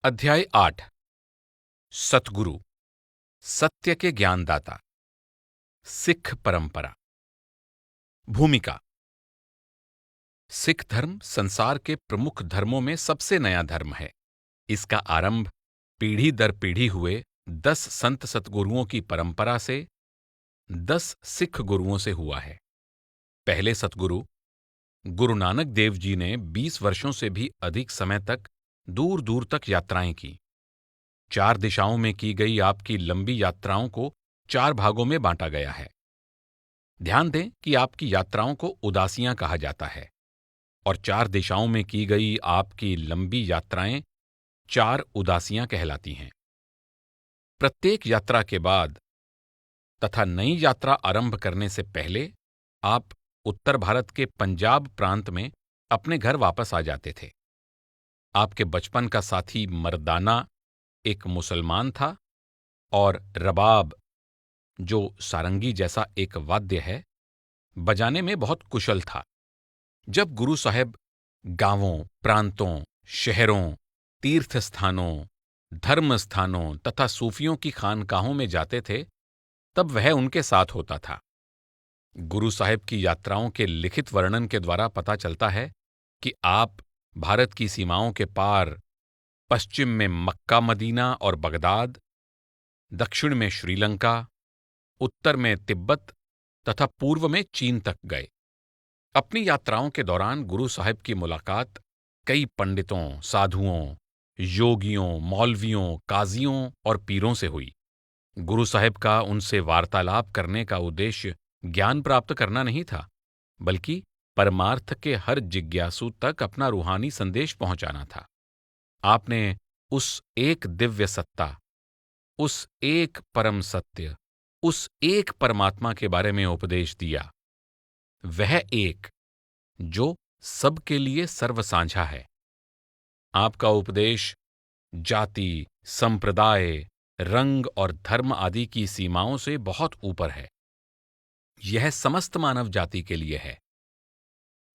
अध्याय 8 सतगुरु, सत्य के ज्ञानदाता, सिख परंपरा। भूमिका। सिख धर्म संसार के प्रमुख धर्मों में सबसे नया धर्म है। इसका आरंभ पीढ़ी दर पीढ़ी हुए 10 संत सतगुरुओं की परंपरा से 10 सिख गुरुओं से हुआ है। पहले सतगुरु गुरु नानक देव जी ने 20 वर्षों से भी अधिक समय तक दूर दूर तक यात्राएं की। 4 दिशाओं में की गई आपकी लंबी यात्राओं को 4 भागों में बांटा गया है। ध्यान दें कि आपकी यात्राओं को उदासियां कहा जाता है और 4 दिशाओं में की गई आपकी लंबी यात्राएं 4 उदासियां कहलाती हैं। प्रत्येक यात्रा के बाद तथा नई यात्रा आरंभ करने से पहले आप उत्तर भारत के पंजाब प्रांत में अपने घर वापस आ जाते थे। आपके बचपन का साथी मर्दाना एक मुसलमान था और रबाब, जो सारंगी जैसा एक वाद्य है, बजाने में बहुत कुशल था। जब गुरु साहब गांवों, प्रांतों, शहरों, तीर्थ स्थानों, धर्म स्थानों तथा सूफियों की खानकाहों में जाते थे, तब वह उनके साथ होता था। गुरु साहब की यात्राओं के लिखित वर्णन के द्वारा पता चलता है कि आप भारत की सीमाओं के पार पश्चिम में मक्का, मदीना और बगदाद, दक्षिण में श्रीलंका, उत्तर में तिब्बत तथा पूर्व में चीन तक गए। अपनी यात्राओं के दौरान गुरु साहब की मुलाकात कई पंडितों, साधुओं, योगियों, मौलवियों, काजियों और पीरों से हुई। गुरु साहब का उनसे वार्तालाप करने का उद्देश्य ज्ञान प्राप्त करना नहीं था, बल्कि परमार्थ के हर जिज्ञासु तक अपना रूहानी संदेश पहुंचाना था। आपने उस एक दिव्य सत्ता, उस एक परम सत्य, उस एक परमात्मा के बारे में उपदेश दिया, वह एक जो सबके लिए सर्वसांझा है। आपका उपदेश जाति, संप्रदाय, रंग और धर्म आदि की सीमाओं से बहुत ऊपर है। यह समस्त मानव जाति के लिए है।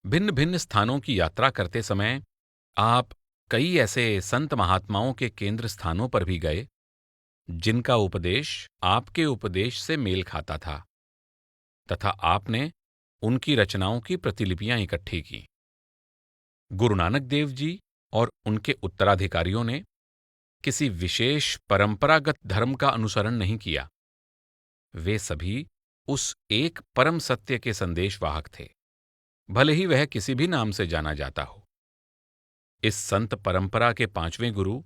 भिन्न भिन्न स्थानों की यात्रा करते समय आप कई ऐसे संत महात्माओं के केंद्र स्थानों पर भी गए, जिनका उपदेश आपके उपदेश से मेल खाता था, तथा आपने उनकी रचनाओं की प्रतिलिपियां इकट्ठी की। गुरु नानक देव जी और उनके उत्तराधिकारियों ने किसी विशेष परंपरागत धर्म का अनुसरण नहीं किया। वे सभी उस एक परम सत्य के संदेशवाहक थे, भले ही वह किसी भी नाम से जाना जाता हो। इस संत परंपरा के 5वें गुरु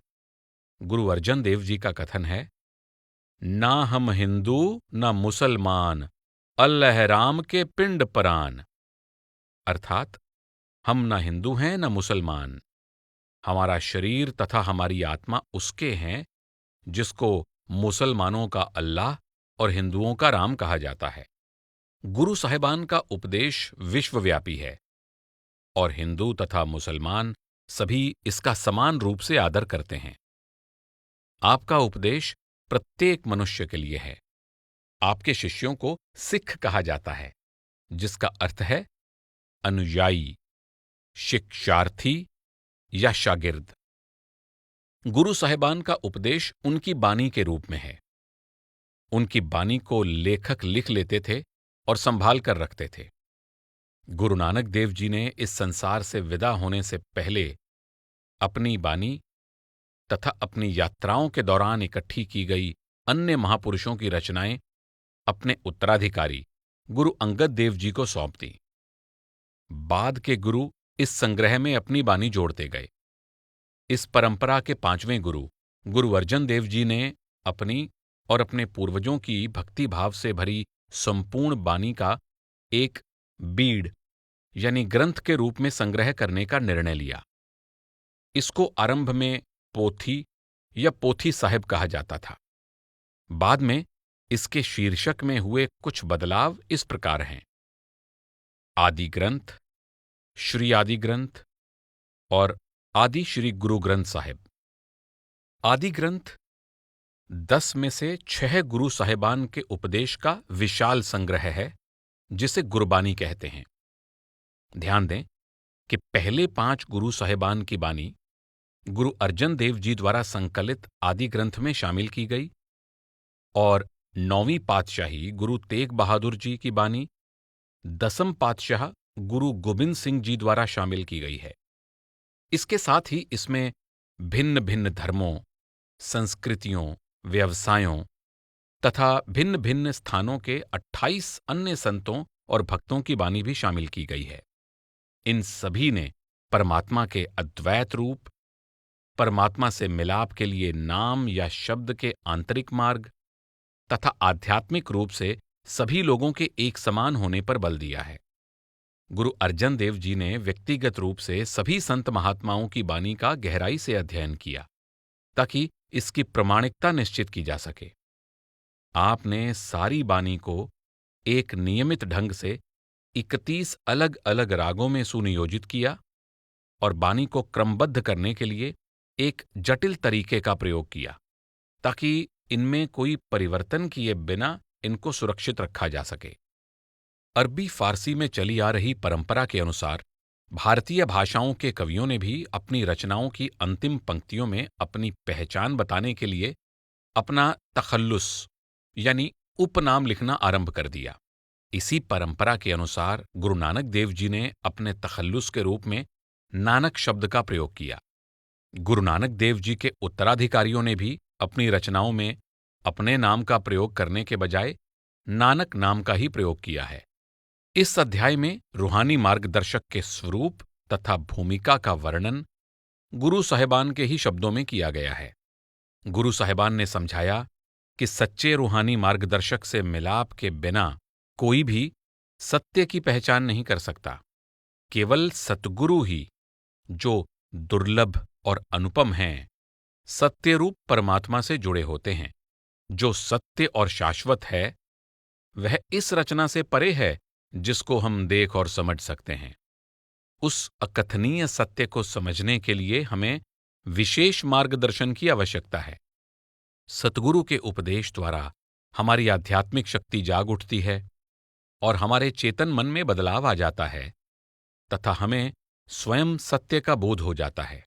गुरु अर्जन देव जी का कथन है, ना हम हिंदू ना मुसलमान, अल्लाह राम के पिंड परान। अर्थात हम ना हिंदू हैं न मुसलमान, हमारा शरीर तथा हमारी आत्मा उसके हैं जिसको मुसलमानों का अल्लाह और हिंदुओं का राम कहा जाता है। गुरु साहिबान का उपदेश विश्वव्यापी है और हिंदू तथा मुसलमान सभी इसका समान रूप से आदर करते हैं। आपका उपदेश प्रत्येक मनुष्य के लिए है। आपके शिष्यों को सिख कहा जाता है, जिसका अर्थ है अनुयायी, शिक्षार्थी या शागिर्द। गुरु साहिबान का उपदेश उनकी बानी के रूप में है। उनकी बानी को लेखक लिख लेते थे और संभाल कर रखते थे। गुरु नानक देव जी ने इस संसार से विदा होने से पहले अपनी बानी तथा अपनी यात्राओं के दौरान इकट्ठी की गई अन्य महापुरुषों की रचनाएं अपने उत्तराधिकारी गुरु अंगद देव जी को सौंप दी। बाद के गुरु इस संग्रह में अपनी बानी जोड़ते गए। इस परंपरा के 5वें गुरु गुरु अर्जन देव जी ने अपनी और अपने पूर्वजों की भक्ति भाव से भरी संपूर्ण बानी का एक बीड़ यानी ग्रंथ के रूप में संग्रह करने का निर्णय लिया। इसको आरंभ में पोथी या पोथी साहिब कहा जाता था। बाद में इसके शीर्षक में हुए कुछ बदलाव इस प्रकार हैं: आदि ग्रंथ, श्री आदि ग्रंथ और आदि श्री गुरु ग्रंथ साहिब। आदि ग्रंथ 10 में से 6 गुरु साहिबान के उपदेश का विशाल संग्रह है, जिसे गुरबानी कहते हैं। ध्यान दें कि पहले 5 गुरु साहिबान की बानी गुरु अर्जन देव जी द्वारा संकलित आदि ग्रंथ में शामिल की गई और 9वीं पातशाही गुरु तेग बहादुर जी की बानी 10वीं पातशाह गुरु गोबिंद सिंह जी द्वारा शामिल की गई है। इसके साथ ही इसमें भिन्न भिन्न धर्मों, संस्कृतियों, व्यवसायों तथा भिन्न भिन्न स्थानों के 28 अन्य संतों और भक्तों की बानी भी शामिल की गई है। इन सभी ने परमात्मा के अद्वैत रूप, परमात्मा से मिलाप के लिए नाम या शब्द के आंतरिक मार्ग तथा आध्यात्मिक रूप से सभी लोगों के एक समान होने पर बल दिया है। गुरु अर्जन देव जी ने व्यक्तिगत रूप से सभी संत महात्माओं की बानी का गहराई से अध्ययन किया ताकि इसकी प्रामाणिकता निश्चित की जा सके। आपने सारी बानी को एक नियमित ढंग से 31 अलग अलग रागों में सुनियोजित किया और बानी को क्रमबद्ध करने के लिए एक जटिल तरीके का प्रयोग किया ताकि इनमें कोई परिवर्तन किए बिना इनको सुरक्षित रखा जा सके। अरबी फारसी में चली आ रही परंपरा के अनुसार भारतीय भाषाओं के कवियों ने भी अपनी रचनाओं की अंतिम पंक्तियों में अपनी पहचान बताने के लिए अपना तखल्लुस यानी उपनाम लिखना आरंभ कर दिया। इसी परंपरा के अनुसार गुरु नानक देव जी ने अपने तखल्लुस के रूप में नानक शब्द का प्रयोग किया। गुरु नानक देव जी के उत्तराधिकारियों ने भी अपनी रचनाओं में अपने नाम का प्रयोग करने के बजाय नानक नाम का ही प्रयोग किया है। इस अध्याय में रूहानी मार्गदर्शक के स्वरूप तथा भूमिका का वर्णन गुरु साहिबान के ही शब्दों में किया गया है। गुरु साहिबान ने समझाया कि सच्चे रूहानी मार्गदर्शक से मिलाप के बिना कोई भी सत्य की पहचान नहीं कर सकता। केवल सतगुरु ही, जो दुर्लभ और अनुपम हैं, सत्य रूप परमात्मा से जुड़े होते हैं। जो सत्य और शाश्वत है वह इस रचना से परे है जिसको हम देख और समझ सकते हैं। उस अकथनीय सत्य को समझने के लिए हमें विशेष मार्गदर्शन की आवश्यकता है। सतगुरु के उपदेश द्वारा हमारी आध्यात्मिक शक्ति जाग उठती है और हमारे चेतन मन में बदलाव आ जाता है तथा हमें स्वयं सत्य का बोध हो जाता है।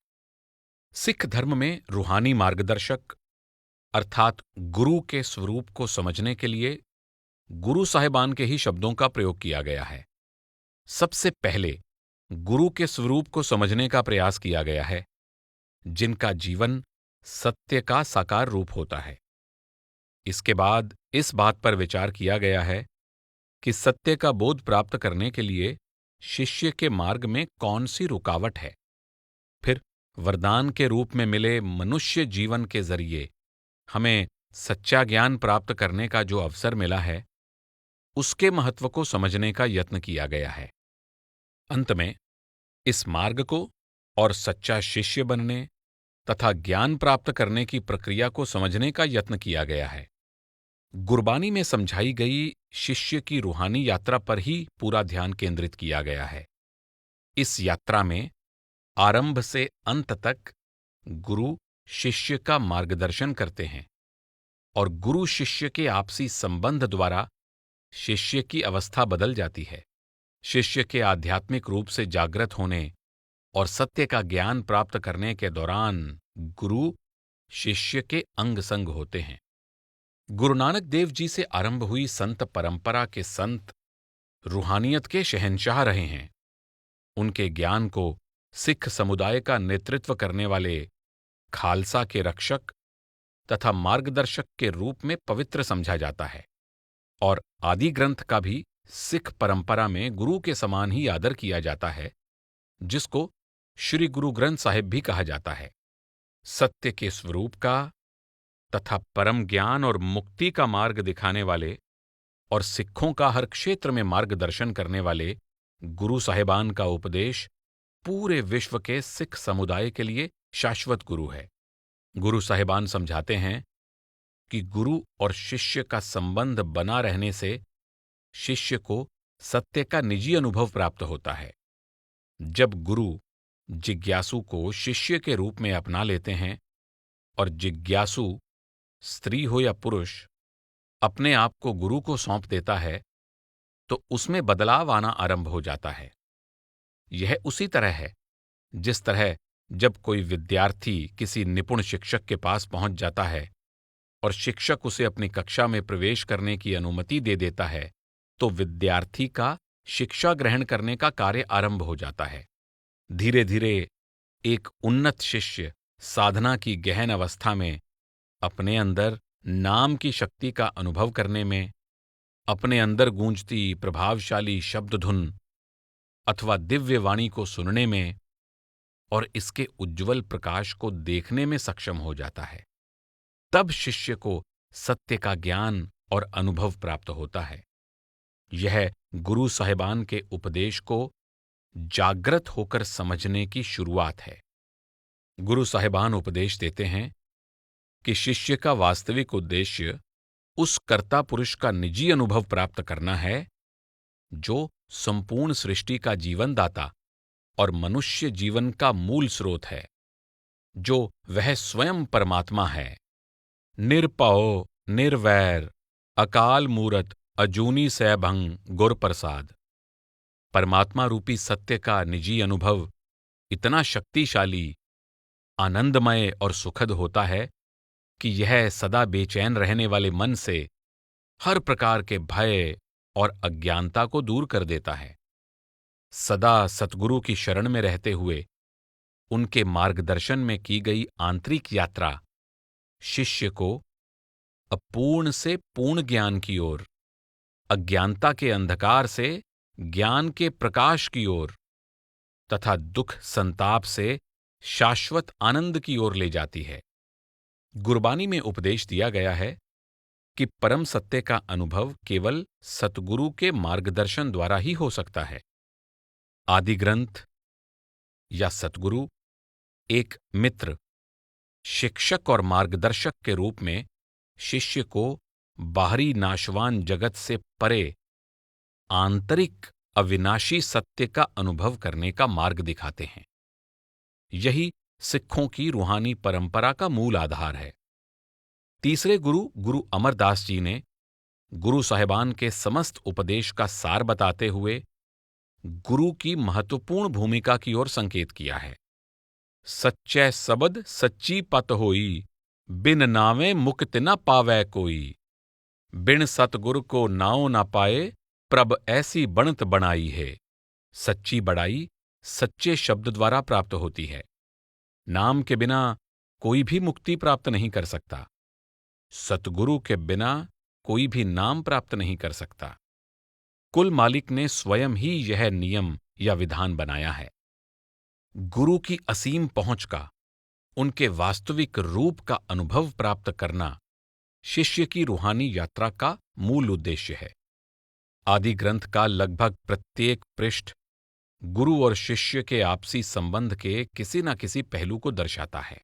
सिख धर्म में रूहानी मार्गदर्शक अर्थात गुरु के स्वरूप को समझने के लिए गुरु साहिबान के ही शब्दों का प्रयोग किया गया है। सबसे पहले गुरु के स्वरूप को समझने का प्रयास किया गया है, जिनका जीवन सत्य का साकार रूप होता है। इसके बाद इस बात पर विचार किया गया है कि सत्य का बोध प्राप्त करने के लिए शिष्य के मार्ग में कौन सी रुकावट है। फिर वरदान के रूप में मिले मनुष्य जीवन के जरिए हमें सच्चा ज्ञान प्राप्त करने का जो अवसर मिला है, उसके महत्व को समझने का यत्न किया गया है। अंत में इस मार्ग को और सच्चा शिष्य बनने तथा ज्ञान प्राप्त करने की प्रक्रिया को समझने का यत्न किया गया है। गुरबानी में समझाई गई शिष्य की रूहानी यात्रा पर ही पूरा ध्यान केंद्रित किया गया है। इस यात्रा में आरंभ से अंत तक गुरु शिष्य का मार्गदर्शन करते हैं और गुरु शिष्य के आपसी संबंध द्वारा शिष्य की अवस्था बदल जाती है। शिष्य के आध्यात्मिक रूप से जागृत होने और सत्य का ज्ञान प्राप्त करने के दौरान गुरु शिष्य के अंग संग होते हैं। गुरु नानक देव जी से आरंभ हुई संत परंपरा के संत रूहानियत के शहंशाह रहे हैं। उनके ज्ञान को सिख समुदाय का नेतृत्व करने वाले खालसा के रक्षक तथा मार्गदर्शक के रूप में पवित्र समझा जाता है और आदि ग्रंथ का भी सिख परंपरा में गुरु के समान ही आदर किया जाता है, जिसको श्री गुरु ग्रंथ साहिब भी कहा जाता है। सत्य के स्वरूप का तथा परम ज्ञान और मुक्ति का मार्ग दिखाने वाले और सिखों का हर क्षेत्र में मार्गदर्शन करने वाले गुरु साहिबान का उपदेश पूरे विश्व के सिख समुदाय के लिए शाश्वत गुरु है। गुरु साहिबान समझाते हैं कि गुरु और शिष्य का संबंध बना रहने से शिष्य को सत्य का निजी अनुभव प्राप्त होता है। जब गुरु जिज्ञासु को शिष्य के रूप में अपना लेते हैं और जिज्ञासु, स्त्री हो या पुरुष, अपने आप को गुरु को सौंप देता है, तो उसमें बदलाव आना आरंभ हो जाता है। यह उसी तरह है जिस तरह जब कोई विद्यार्थी किसी निपुण शिक्षक के पास पहुंच जाता है और शिक्षक उसे अपनी कक्षा में प्रवेश करने की अनुमति दे देता है, तो विद्यार्थी का शिक्षा ग्रहण करने का कार्य आरंभ हो जाता है। धीरे धीरे एक उन्नत शिष्य साधना की गहन अवस्था में अपने अंदर नाम की शक्ति का अनुभव करने में, अपने अंदर गूंजती प्रभावशाली शब्द धुन अथवा दिव्य वाणी को सुनने में और इसके उज्ज्वल प्रकाश को देखने में सक्षम हो जाता है। तब शिष्य को सत्य का ज्ञान और अनुभव प्राप्त होता है। यह गुरु साहिबान के उपदेश को जागृत होकर समझने की शुरुआत है। गुरु साहिबान उपदेश देते हैं कि शिष्य का वास्तविक उद्देश्य उस कर्ता पुरुष का निजी अनुभव प्राप्त करना है जो संपूर्ण सृष्टि का जीवनदाता और मनुष्य जीवन का मूल स्रोत है, जो वह स्वयं परमात्मा है। निरपौ निर्वैर अकाल मूरत अजूनी सैभंग गुर प्रसाद। परमात्मा रूपी सत्य का निजी अनुभव इतना शक्तिशाली, आनंदमय और सुखद होता है कि यह सदा बेचैन रहने वाले मन से हर प्रकार के भय और अज्ञानता को दूर कर देता है। सदा सतगुरु की शरण में रहते हुए उनके मार्गदर्शन में की गई आंतरिक यात्रा शिष्य को अपूर्ण से पूर्ण ज्ञान की ओर, अज्ञानता के अंधकार से ज्ञान के प्रकाश की ओर तथा दुख संताप से शाश्वत आनंद की ओर ले जाती है। गुरबानी में उपदेश दिया गया है कि परम सत्य का अनुभव केवल सतगुरु के मार्गदर्शन द्वारा ही हो सकता है। आदि ग्रंथ या सतगुरु एक मित्र, शिक्षक और मार्गदर्शक के रूप में शिष्य को बाहरी नाशवान जगत से परे आंतरिक अविनाशी सत्य का अनुभव करने का मार्ग दिखाते हैं। यही सिखों की रूहानी परंपरा का मूल आधार है। तीसरे गुरु, गुरु अमरदास जी ने गुरु साहिबान के समस्त उपदेश का सार बताते हुए गुरु की महत्वपूर्ण भूमिका की ओर संकेत किया है। सच्चै सबद सच्ची पत होई, बिन नावे मुक्ति न पावै कोई। बिन सतगुरु को नाओ न पाए, प्रभ ऐसी बनत बनाई है। सच्ची बड़ाई सच्चे शब्द द्वारा प्राप्त होती है। नाम के बिना कोई भी मुक्ति प्राप्त नहीं कर सकता। सतगुरु के बिना कोई भी नाम प्राप्त नहीं कर सकता। कुल मालिक ने स्वयं ही यह नियम या विधान बनाया है। गुरु की असीम पहुंच का, उनके वास्तविक रूप का अनुभव प्राप्त करना शिष्य की रूहानी यात्रा का मूल उद्देश्य है। आदि ग्रंथ का लगभग प्रत्येक पृष्ठ गुरु और शिष्य के आपसी संबंध के किसी न किसी पहलू को दर्शाता है।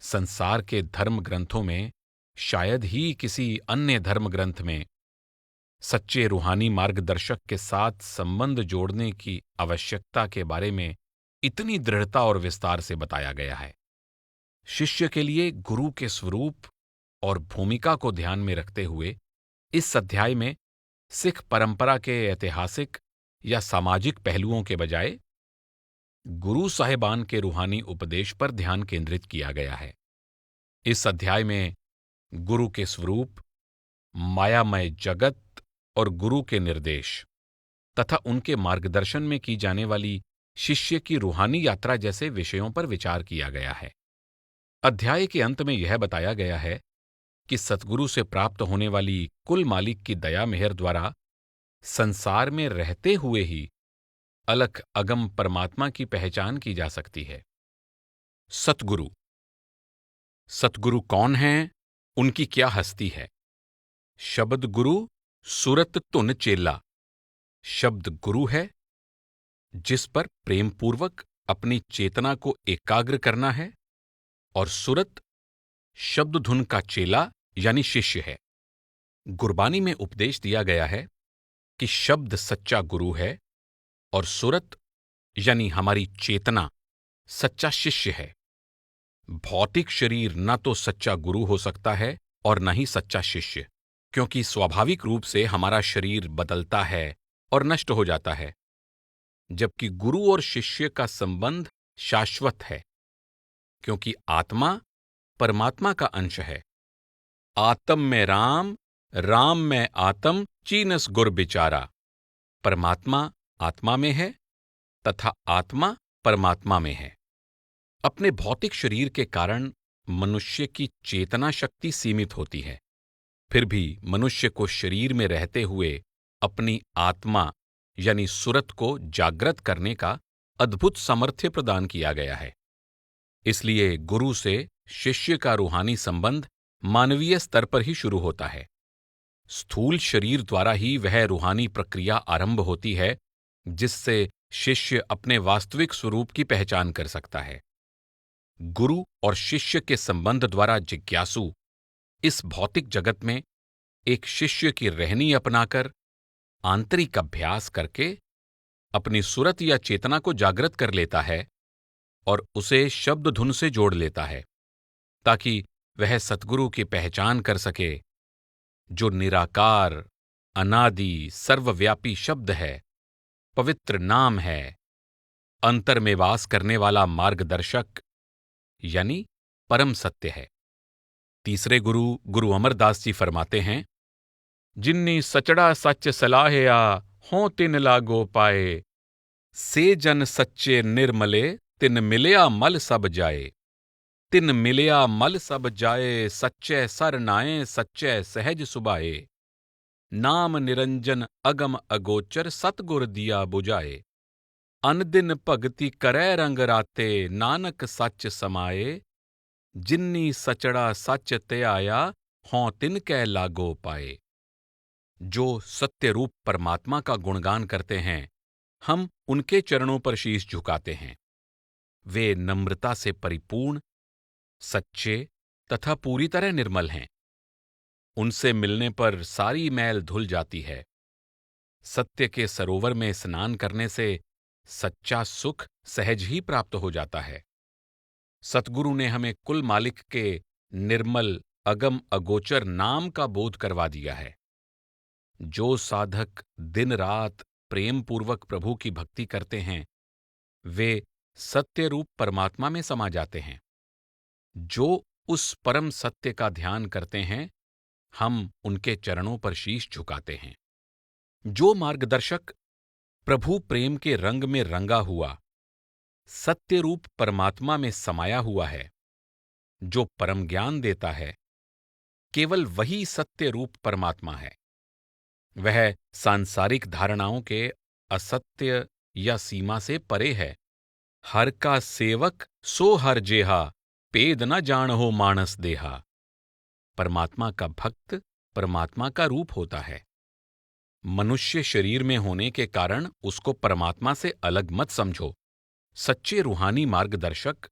संसार के धर्म ग्रंथों में शायद ही किसी अन्य धर्म ग्रंथ में सच्चे रूहानी मार्गदर्शक के साथ संबंध जोड़ने की आवश्यकता के बारे में इतनी दृढ़ता और विस्तार से बताया गया है। शिष्य के लिए गुरु के स्वरूप और भूमिका को ध्यान में रखते हुए इस अध्याय में सिख परंपरा के ऐतिहासिक या सामाजिक पहलुओं के बजाय गुरु साहिबान के रूहानी उपदेश पर ध्यान केंद्रित किया गया है। इस अध्याय में गुरु के स्वरूप, मायामय जगत और गुरु के निर्देश तथा उनके मार्गदर्शन में की जाने वाली शिष्य की रूहानी यात्रा जैसे विषयों पर विचार किया गया है। अध्याय के अंत में यह बताया गया है कि सतगुरु से प्राप्त होने वाली कुल मालिक की दया मेहर द्वारा संसार में रहते हुए ही अलख अगम परमात्मा की पहचान की जा सकती है। सतगुरु। सतगुरु कौन हैं? उनकी क्या हस्ती है? शब्द गुरु सुरत धुन चेला। शब्द गुरु है जिस पर प्रेमपूर्वक अपनी चेतना को एकाग्र करना है, और सुरत शब्द धुन का चेला यानी शिष्य है। गुरबानी में उपदेश दिया गया है कि शब्द सच्चा गुरु है और सुरत यानी हमारी चेतना सच्चा शिष्य है। भौतिक शरीर न तो सच्चा गुरु हो सकता है और न ही सच्चा शिष्य, क्योंकि स्वाभाविक रूप से हमारा शरीर बदलता है और नष्ट हो जाता है, जबकि गुरु और शिष्य का संबंध शाश्वत है क्योंकि आत्मा परमात्मा का अंश है। आत्म में राम, राम में आत्म, चीनस गुर बिचारा। परमात्मा आत्मा में है तथा आत्मा परमात्मा में है। अपने भौतिक शरीर के कारण मनुष्य की चेतना शक्ति सीमित होती है, फिर भी मनुष्य को शरीर में रहते हुए अपनी आत्मा यानी सुरत को जागृत करने का अद्भुत सामर्थ्य प्रदान किया गया है। इसलिए गुरु से शिष्य का रूहानी संबंध मानवीय स्तर पर ही शुरू होता है। स्थूल शरीर द्वारा ही वह रूहानी प्रक्रिया आरंभ होती है जिससे शिष्य अपने वास्तविक स्वरूप की पहचान कर सकता है। गुरु और शिष्य के संबंध द्वारा जिज्ञासु इस भौतिक जगत में एक शिष्य की रहनी अपनाकर, आंतरिक अभ्यास करके अपनी सुरत या चेतना को जागृत कर लेता है और उसे शब्द धुन से जोड़ लेता है ताकि वह सतगुरु की पहचान कर सके, जो निराकार, अनादि, सर्वव्यापी शब्द है, पवित्र नाम है, अंतर में वास करने वाला मार्गदर्शक यानी परम सत्य है। तीसरे गुरु गुरु अमरदास जी फरमाते हैं, जिन्नी सचड़ा सच सलाहया हों तिन लागो पाए, से जन सच्चे निर्मले तिन मिलया मल सब जाए। तिन मिलया मल सब जाए, सच्चे सर नाए, सच्चे सहज सुबाए। नाम निरंजन अगम अगोचर, सतगुर दिया बुझाए। अन दिन भगति करै रंग राते, नानक सच समाए। जिन्नी सचड़ा सच त्याया, हों तिन कै लागो पाए। जो सत्य रूप परमात्मा का गुणगान करते हैं, हम उनके चरणों पर शीश झुकाते हैं। वे नम्रता से परिपूर्ण, सच्चे तथा पूरी तरह निर्मल हैं। उनसे मिलने पर सारी मैल धुल जाती है। सत्य के सरोवर में स्नान करने से सच्चा सुख सहज ही प्राप्त हो जाता है। सतगुरु ने हमें कुल मालिक के निर्मल अगम अगोचर नाम का बोध करवा दिया है। जो साधक दिन रात प्रेम पूर्वक प्रभु की भक्ति करते हैं, वे सत्य रूप परमात्मा में समा जाते हैं। जो उस परम सत्य का ध्यान करते हैं, हम उनके चरणों पर शीश झुकाते हैं। जो मार्गदर्शक प्रभु प्रेम के रंग में रंगा हुआ सत्य रूप परमात्मा में समाया हुआ है, जो परम ज्ञान देता है, केवल वही सत्य रूप परमात्मा है। वह सांसारिक धारणाओं के असत्य या सीमा से परे है। हर का सेवक सो हर जेहा, पेद न जानहो मानस देहा। परमात्मा का भक्त परमात्मा का रूप होता है। मनुष्य शरीर में होने के कारण उसको परमात्मा से अलग मत समझो। सच्चे रूहानी मार्गदर्शक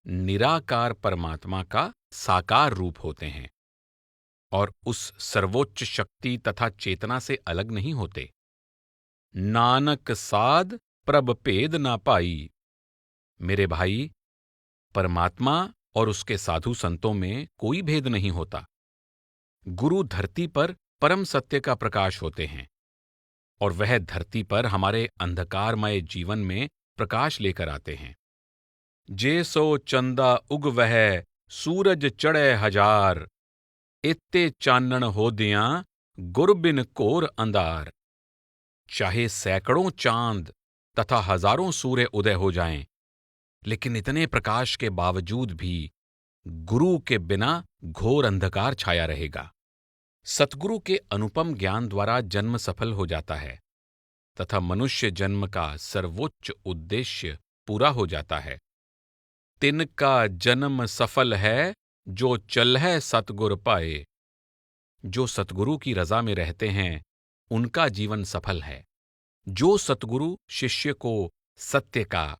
निराकार परमात्मा का साकार रूप होते हैं और उस सर्वोच्च शक्ति तथा चेतना से अलग नहीं होते। नानक साध प्रभ भेद ना पाई। मेरे भाई, परमात्मा और उसके साधु संतों में कोई भेद नहीं होता। गुरु धरती पर परम सत्य का प्रकाश होते हैं और वह धरती पर हमारे अंधकारमय जीवन में प्रकाश लेकर आते हैं। जे सो चंदा उग वह, सूरज चढ़े हजार। इत्ते चानन हो दियां, गुर बिन कोर अंधार। चाहे सैकड़ों चांद तथा हजारों सूर्य उदय हो जाएं, लेकिन इतने प्रकाश के बावजूद भी गुरु के बिना घोर अंधकार छाया रहेगा। सतगुरु के अनुपम ज्ञान द्वारा जन्म सफल हो जाता है तथा मनुष्य जन्म का सर्वोच्च उद्देश्य पूरा हो जाता है। तिनका जन्म सफल है, जो चल है सतगुर पाए। जो सतगुरु की रजा में रहते हैं, उनका जीवन सफल है। जो सतगुरु शिष्य को सत्य का,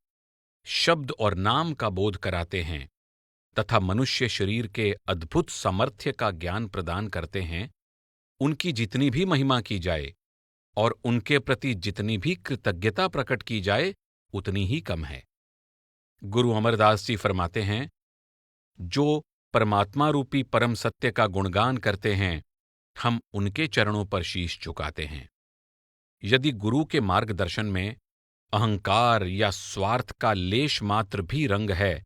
शब्द और नाम का बोध कराते हैं तथा मनुष्य शरीर के अद्भुत सामर्थ्य का ज्ञान प्रदान करते हैं, उनकी जितनी भी महिमा की जाए और उनके प्रति जितनी भी कृतज्ञता प्रकट की जाए, उतनी ही कम है। गुरु अमरदास जी फरमाते हैं, जो परमात्मा रूपी परम सत्य का गुणगान करते हैं, हम उनके चरणों पर शीश झुकाते हैं। यदि गुरु के मार्गदर्शन में अहंकार या स्वार्थ का लेश मात्र भी रंग है,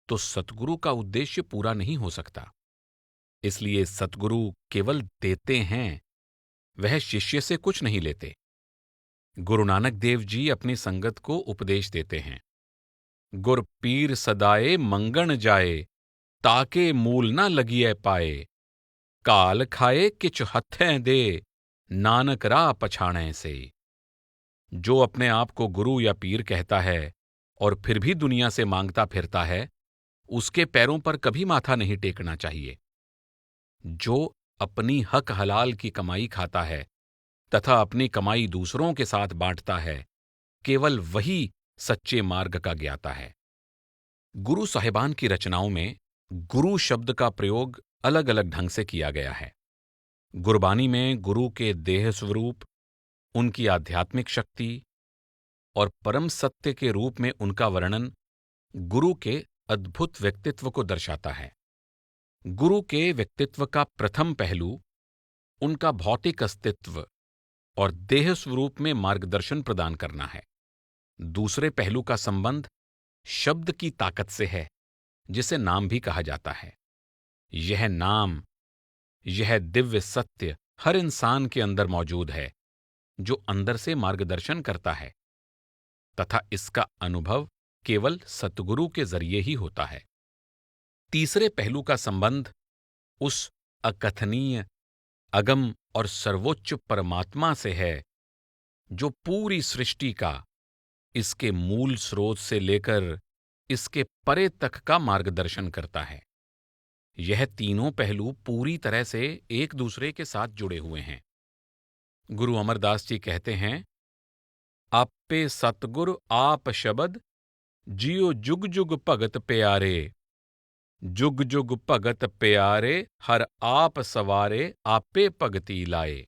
तो सतगुरु का उद्देश्य पूरा नहीं हो सकता। इसलिए सतगुरु केवल देते हैं, वह शिष्य से कुछ नहीं लेते। गुरु नानक देव जी अपनी संगत को उपदेश देते हैं, गुर पीर सदाए मंगण जाए, ताके मूल न लगिए पाए, काल खाए किच हथें दे, नानक राह पछाणें से। जो अपने आप को गुरु या पीर कहता है और फिर भी दुनिया से मांगता फिरता है, उसके पैरों पर कभी माथा नहीं टेकना चाहिए। जो अपनी हक हलाल की कमाई खाता है तथा अपनी कमाई दूसरों के साथ बांटता है, केवल वही सच्चे मार्ग का ज्ञाता है। गुरु साहिबान की रचनाओं में गुरु शब्द का प्रयोग अलग अलग ढंग से किया गया है। गुरबानी में गुरु के देह स्वरूप, उनकी आध्यात्मिक शक्ति और परम सत्य के रूप में उनका वर्णन गुरु के अद्भुत व्यक्तित्व को दर्शाता है। गुरु के व्यक्तित्व का प्रथम पहलू उनका भौतिक अस्तित्व और देह स्वरूप में मार्गदर्शन प्रदान करना है। दूसरे पहलू का संबंध शब्द की ताकत से है, जिसे नाम भी कहा जाता है। यह नाम, यह दिव्य सत्य हर इंसान के अंदर मौजूद है, जो अंदर से मार्गदर्शन करता है तथा इसका अनुभव केवल सतगुरु के जरिए ही होता है। तीसरे पहलू का संबंध उस अकथनीय, अगम और सर्वोच्च परमात्मा से है, जो पूरी सृष्टि का, इसके मूल स्रोत से लेकर इसके परे तक का मार्गदर्शन करता है। यह तीनों पहलू पूरी तरह से एक दूसरे के साथ जुड़े हुए हैं। गुरु अमरदास जी कहते हैं, आपे सतगुर आप शबद, जियो जुग जुग भगत प्यारे, जुग जुग भगत प्यारे, हर आप सवारे, आपे भगति लाए।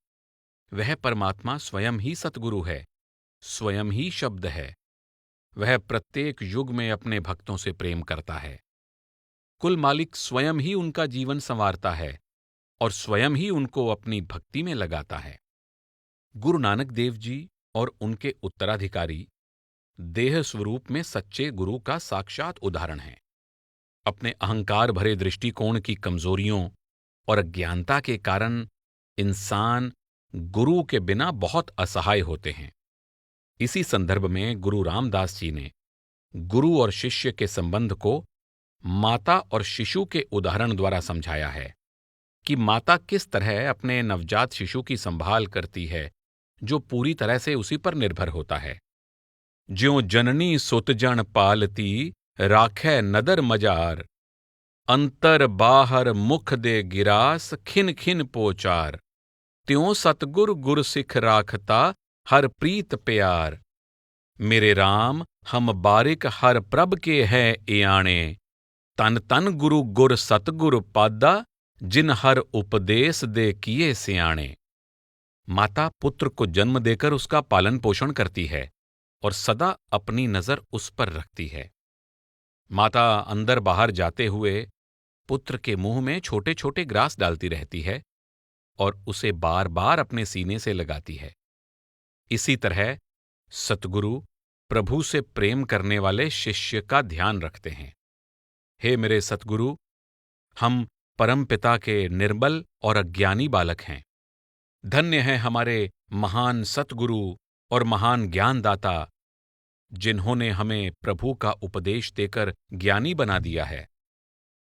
वह परमात्मा स्वयं ही सतगुरु है, स्वयं ही शब्द है। वह प्रत्येक युग में अपने भक्तों से प्रेम करता है। कुल मालिक स्वयं ही उनका जीवन संवारता है और स्वयं ही उनको अपनी भक्ति में लगाता है। गुरु नानक देव जी और उनके उत्तराधिकारी देह स्वरूप में सच्चे गुरु का साक्षात उदाहरण हैं। अपने अहंकार भरे दृष्टिकोण की कमजोरियों और अज्ञानता के कारण इंसान गुरु के बिना बहुत असहाय होते हैं। इसी संदर्भ में गुरु रामदास जी ने गुरु और शिष्य के संबंध को माता और शिशु के उदाहरण द्वारा समझाया है कि माता किस तरह अपने नवजात शिशु की संभाल करती है, जो पूरी तरह से उसी पर निर्भर होता है। ज्यों जननी सुत जन पालती, राखै नदर मजार, अंतर बाहर मुख दे गिरास, खिन खिन पोचार, त्यों सतगुर गुर सिख राखता, हर प्रीत प्यार। मेरे राम हम बारिक हर प्रभ के है एयाणे, तन तन गुरु गुर सतगुर पादा, जिन हर उपदेश दे किए सियाणे। माता पुत्र को जन्म देकर उसका पालन पोषण करती है और सदा अपनी नजर उस पर रखती है। माता अंदर बाहर जाते हुए पुत्र के मुंह में छोटे छोटे ग्रास डालती रहती है और उसे बार बार अपने सीने से लगाती है। इसी तरह सतगुरु प्रभु से प्रेम करने वाले शिष्य का ध्यान रखते हैं। हे मेरे सतगुरु, हम परमपिता के निर्बल और अज्ञानी बालक हैं। धन्य हैं हमारे महान सतगुरु और महान ज्ञानदाता, जिन्होंने हमें प्रभु का उपदेश देकर ज्ञानी बना दिया है।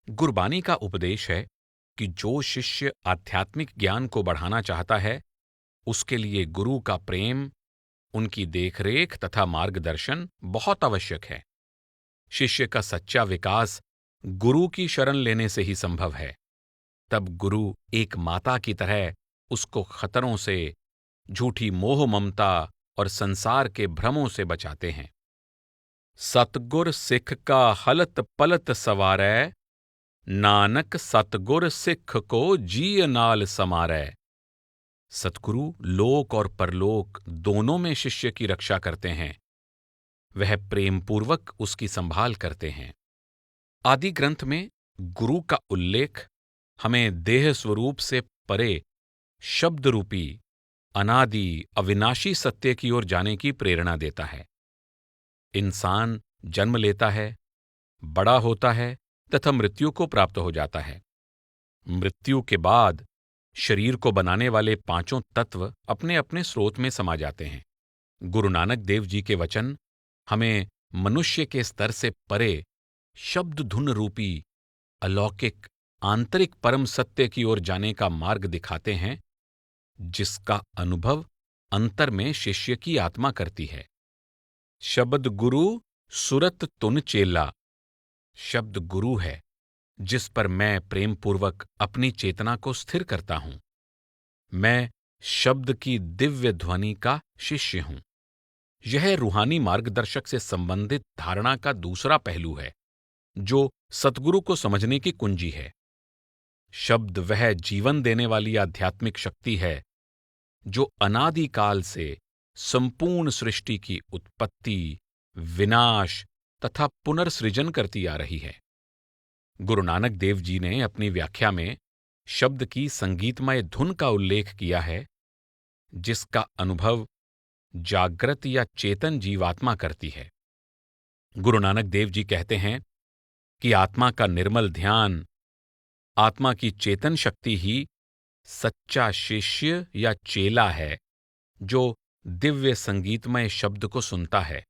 गुरबानी का उपदेश है कि जो शिष्य आध्यात्मिक ज्ञान को बढ़ाना चाहता है, उसके लिए गुरु का प्रेम, उनकी देखरेख तथा मार्गदर्शन बहुत आवश्यक है। शिष्य का सच्चा विकास गुरु की शरण लेने से ही संभव है। तब गुरु एक माता की तरह उसको खतरों से, झूठी मोह ममता और संसार के भ्रमों से बचाते हैं। सतगुर सिख का हलत पलत सवारै, नानक सतगुर सिख को जीय नाल समारै। सतगुरु लोक और परलोक दोनों में शिष्य की रक्षा करते हैं। वह प्रेमपूर्वक उसकी संभाल करते हैं। आदि ग्रंथ में गुरु का उल्लेख हमें देह स्वरूप से परे शब्द रूपी अनादि अविनाशी सत्य की ओर जाने की प्रेरणा देता है। इंसान जन्म लेता है, बड़ा होता है तथा मृत्यु को प्राप्त हो जाता है। मृत्यु के बाद शरीर को बनाने वाले पांचों तत्व अपने अपने स्रोत में समा जाते हैं। गुरु नानक देव जी के वचन हमें मनुष्य के स्तर से परे शब्द धुन रूपी अलौकिक आंतरिक परम सत्य की ओर जाने का मार्ग दिखाते हैं, जिसका अनुभव अंतर में शिष्य की आत्मा करती है। शब्द गुरु सुरत तुन चेला। शब्द गुरु है जिस पर मैं प्रेम पूर्वक अपनी चेतना को स्थिर करता हूं। मैं शब्द की दिव्य ध्वनि का शिष्य हूं। यह रूहानी मार्गदर्शक से संबंधित धारणा का दूसरा पहलू है, जो सतगुरु को समझने की कुंजी है। शब्द वह जीवन देने वाली आध्यात्मिक शक्ति है जो अनादिकाल से संपूर्ण सृष्टि की उत्पत्ति, विनाश तथा पुनर्सृजन करती आ रही है। गुरु नानक देव जी ने अपनी व्याख्या में शब्द की संगीतमय धुन का उल्लेख किया है, जिसका अनुभव जागृत या चेतन जीवात्मा करती है। गुरु नानक देव जी कहते हैं कि आत्मा का निर्मल ध्यान, आत्मा की चेतन शक्ति ही सच्चा शिष्य या चेला है, जो दिव्य संगीतमय शब्द को सुनता है।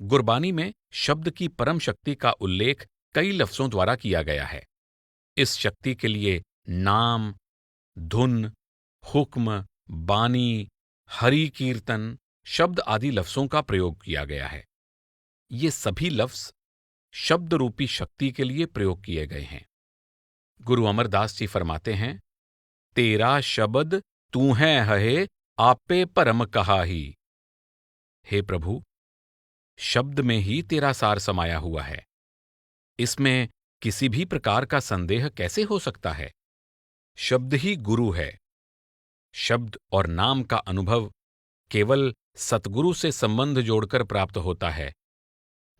गुरबानी में शब्द की परम शक्ति का उल्लेख कई लफ्जों द्वारा किया गया है। इस शक्ति के लिए नाम, धुन, हुक्म, बानी, हरि कीर्तन शब्द आदि लफ्जों का प्रयोग किया गया है। ये सभी लफ्ज शब्द रूपी शक्ति के लिए प्रयोग किए गए हैं। गुरु अमरदास जी फरमाते हैं, तेरा शब्द तू है हहे आपे परम कहाही। हे प्रभु, शब्द में ही तेरा सार समाया हुआ है। इसमें किसी भी प्रकार का संदेह कैसे हो सकता है? शब्द ही गुरु है। शब्द और नाम का अनुभव केवल सतगुरु से संबंध जोड़कर प्राप्त होता है।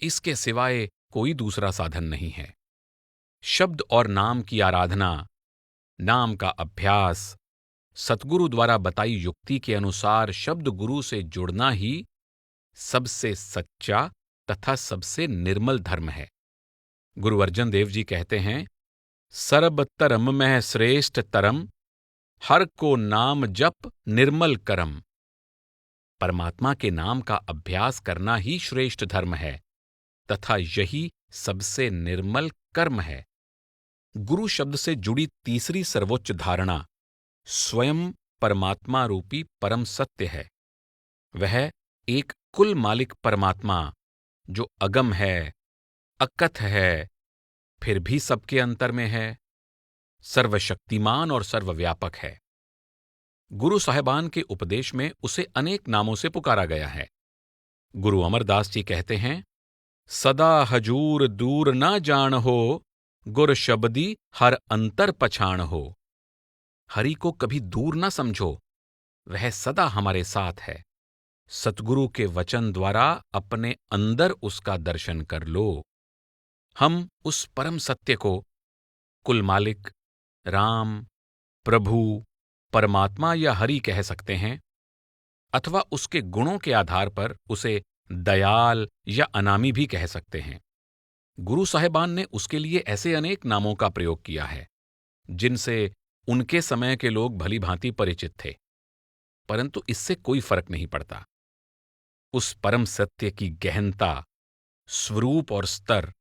इसके सिवाय कोई दूसरा साधन नहीं है। शब्द और नाम की आराधना, नाम का अभ्यास, सतगुरु द्वारा बताई युक्ति के अनुसार शब्द गुरु से जुड़ना ही सबसे सच्चा तथा सबसे निर्मल धर्म है। गुरु अर्जन देव जी कहते हैं, सर्ब तरम में श्रेष्ठ तरम, हर को नाम जप निर्मल करम। परमात्मा के नाम का अभ्यास करना ही श्रेष्ठ धर्म है तथा यही सबसे निर्मल कर्म है। गुरु शब्द से जुड़ी तीसरी सर्वोच्च धारणा स्वयं परमात्मा रूपी परम सत्य है। वह एक कुल मालिक परमात्मा, जो अगम है, अकथ है, फिर भी सबके अंतर में है, सर्वशक्तिमान और सर्वव्यापक है। गुरु साहिबान के उपदेश में उसे अनेक नामों से पुकारा गया है। गुरु अमरदास जी कहते हैं, सदा हजूर दूर न जान हो, गुर शब्दी हर अंतर पछाण हो। हरि को कभी दूर न समझो, वह सदा हमारे साथ है। सतगुरु के वचन द्वारा अपने अंदर उसका दर्शन कर लो। हम उस परम सत्य को कुल मालिक, राम, प्रभु, परमात्मा या हरि कह सकते हैं, अथवा उसके गुणों के आधार पर उसे दयाल या अनामी भी कह सकते हैं। गुरु साहिबान ने उसके लिए ऐसे अनेक नामों का प्रयोग किया है, जिनसे उनके समय के लोग भली भांति परिचित थे, परंतु इससे कोई फर्क नहीं पड़ता। उस परम सत्य की गहनता, स्वरूप और स्तर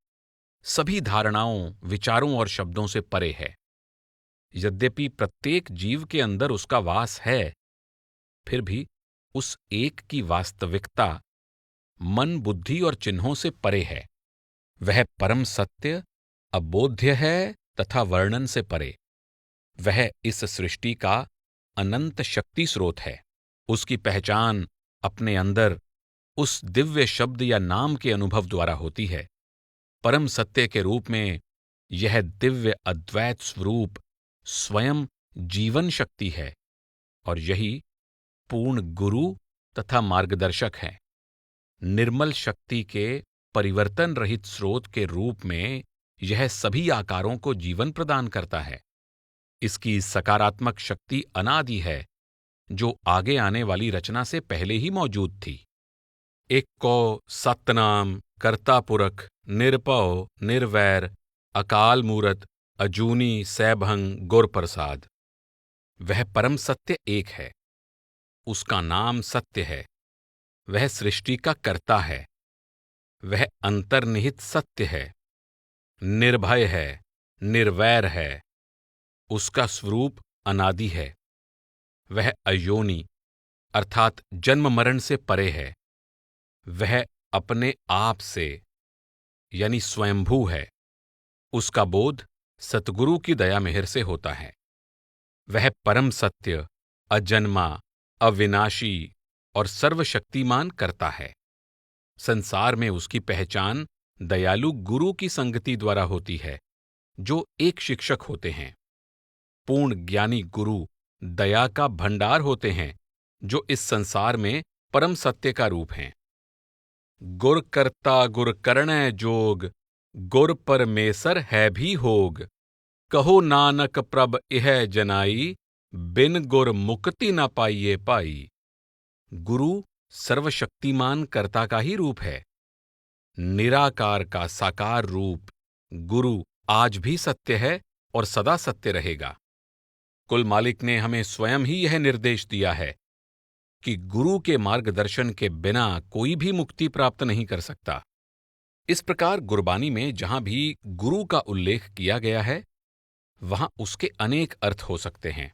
सभी धारणाओं, विचारों और शब्दों से परे है। यद्यपि प्रत्येक जीव के अंदर उसका वास है, फिर भी उस एक की वास्तविकता मन, बुद्धि और चिन्हों से परे है। वह परम सत्य अबोध्य है तथा वर्णन से परे। वह इस सृष्टि का अनंत शक्ति स्रोत है। उसकी पहचान अपने अंदर उस दिव्य शब्द या नाम के अनुभव द्वारा होती है। परम सत्य के रूप में यह दिव्य अद्वैत स्वरूप स्वयं जीवन शक्ति है और यही पूर्ण गुरु तथा मार्गदर्शक है। निर्मल शक्ति के परिवर्तन रहित स्रोत के रूप में यह सभी आकारों को जीवन प्रदान करता है। इसकी सकारात्मक शक्ति अनादि है, जो आगे आने वाली रचना से पहले ही मौजूद थी। एक को सतनाम कर्तापुरख, निरपौ, निर्वैर, अकाल मूरत, अजूनी, सैभं, गुर प्रसाद। वह परम सत्य एक है, उसका नाम सत्य है। वह सृष्टि का कर्ता है, वह अंतर्निहित सत्य है, निर्भय है, निर्वैर है, उसका स्वरूप अनादि है। वह अयोनि अर्थात जन्म मरण से परे है। वह अपने आप से यानी स्वयंभू है। उसका बोध सतगुरु की दया मेहर से होता है। वह परम सत्य, अजन्मा, अविनाशी और सर्वशक्तिमान करता है। संसार में उसकी पहचान दयालु गुरु की संगति द्वारा होती है, जो एक शिक्षक होते हैं। पूर्ण ज्ञानी गुरु दया का भंडार होते हैं, जो इस संसार में परम सत्य का रूप हैं। गुर कर्ता गुर करणै जोग, गुर परमेसर है भी होग। कहो नानक प्रभ इह जनाई, बिन गुर मुक्ति न पाइये पाई। गुरु सर्वशक्तिमान कर्ता का ही रूप है। निराकार का साकार रूप गुरु आज भी सत्य है और सदा सत्य रहेगा। कुल मालिक ने हमें स्वयं ही यह निर्देश दिया है कि गुरु के मार्गदर्शन के बिना कोई भी मुक्ति प्राप्त नहीं कर सकता। इस प्रकार गुरबानी में जहां भी गुरु का उल्लेख किया गया है, वहां उसके अनेक अर्थ हो सकते हैं।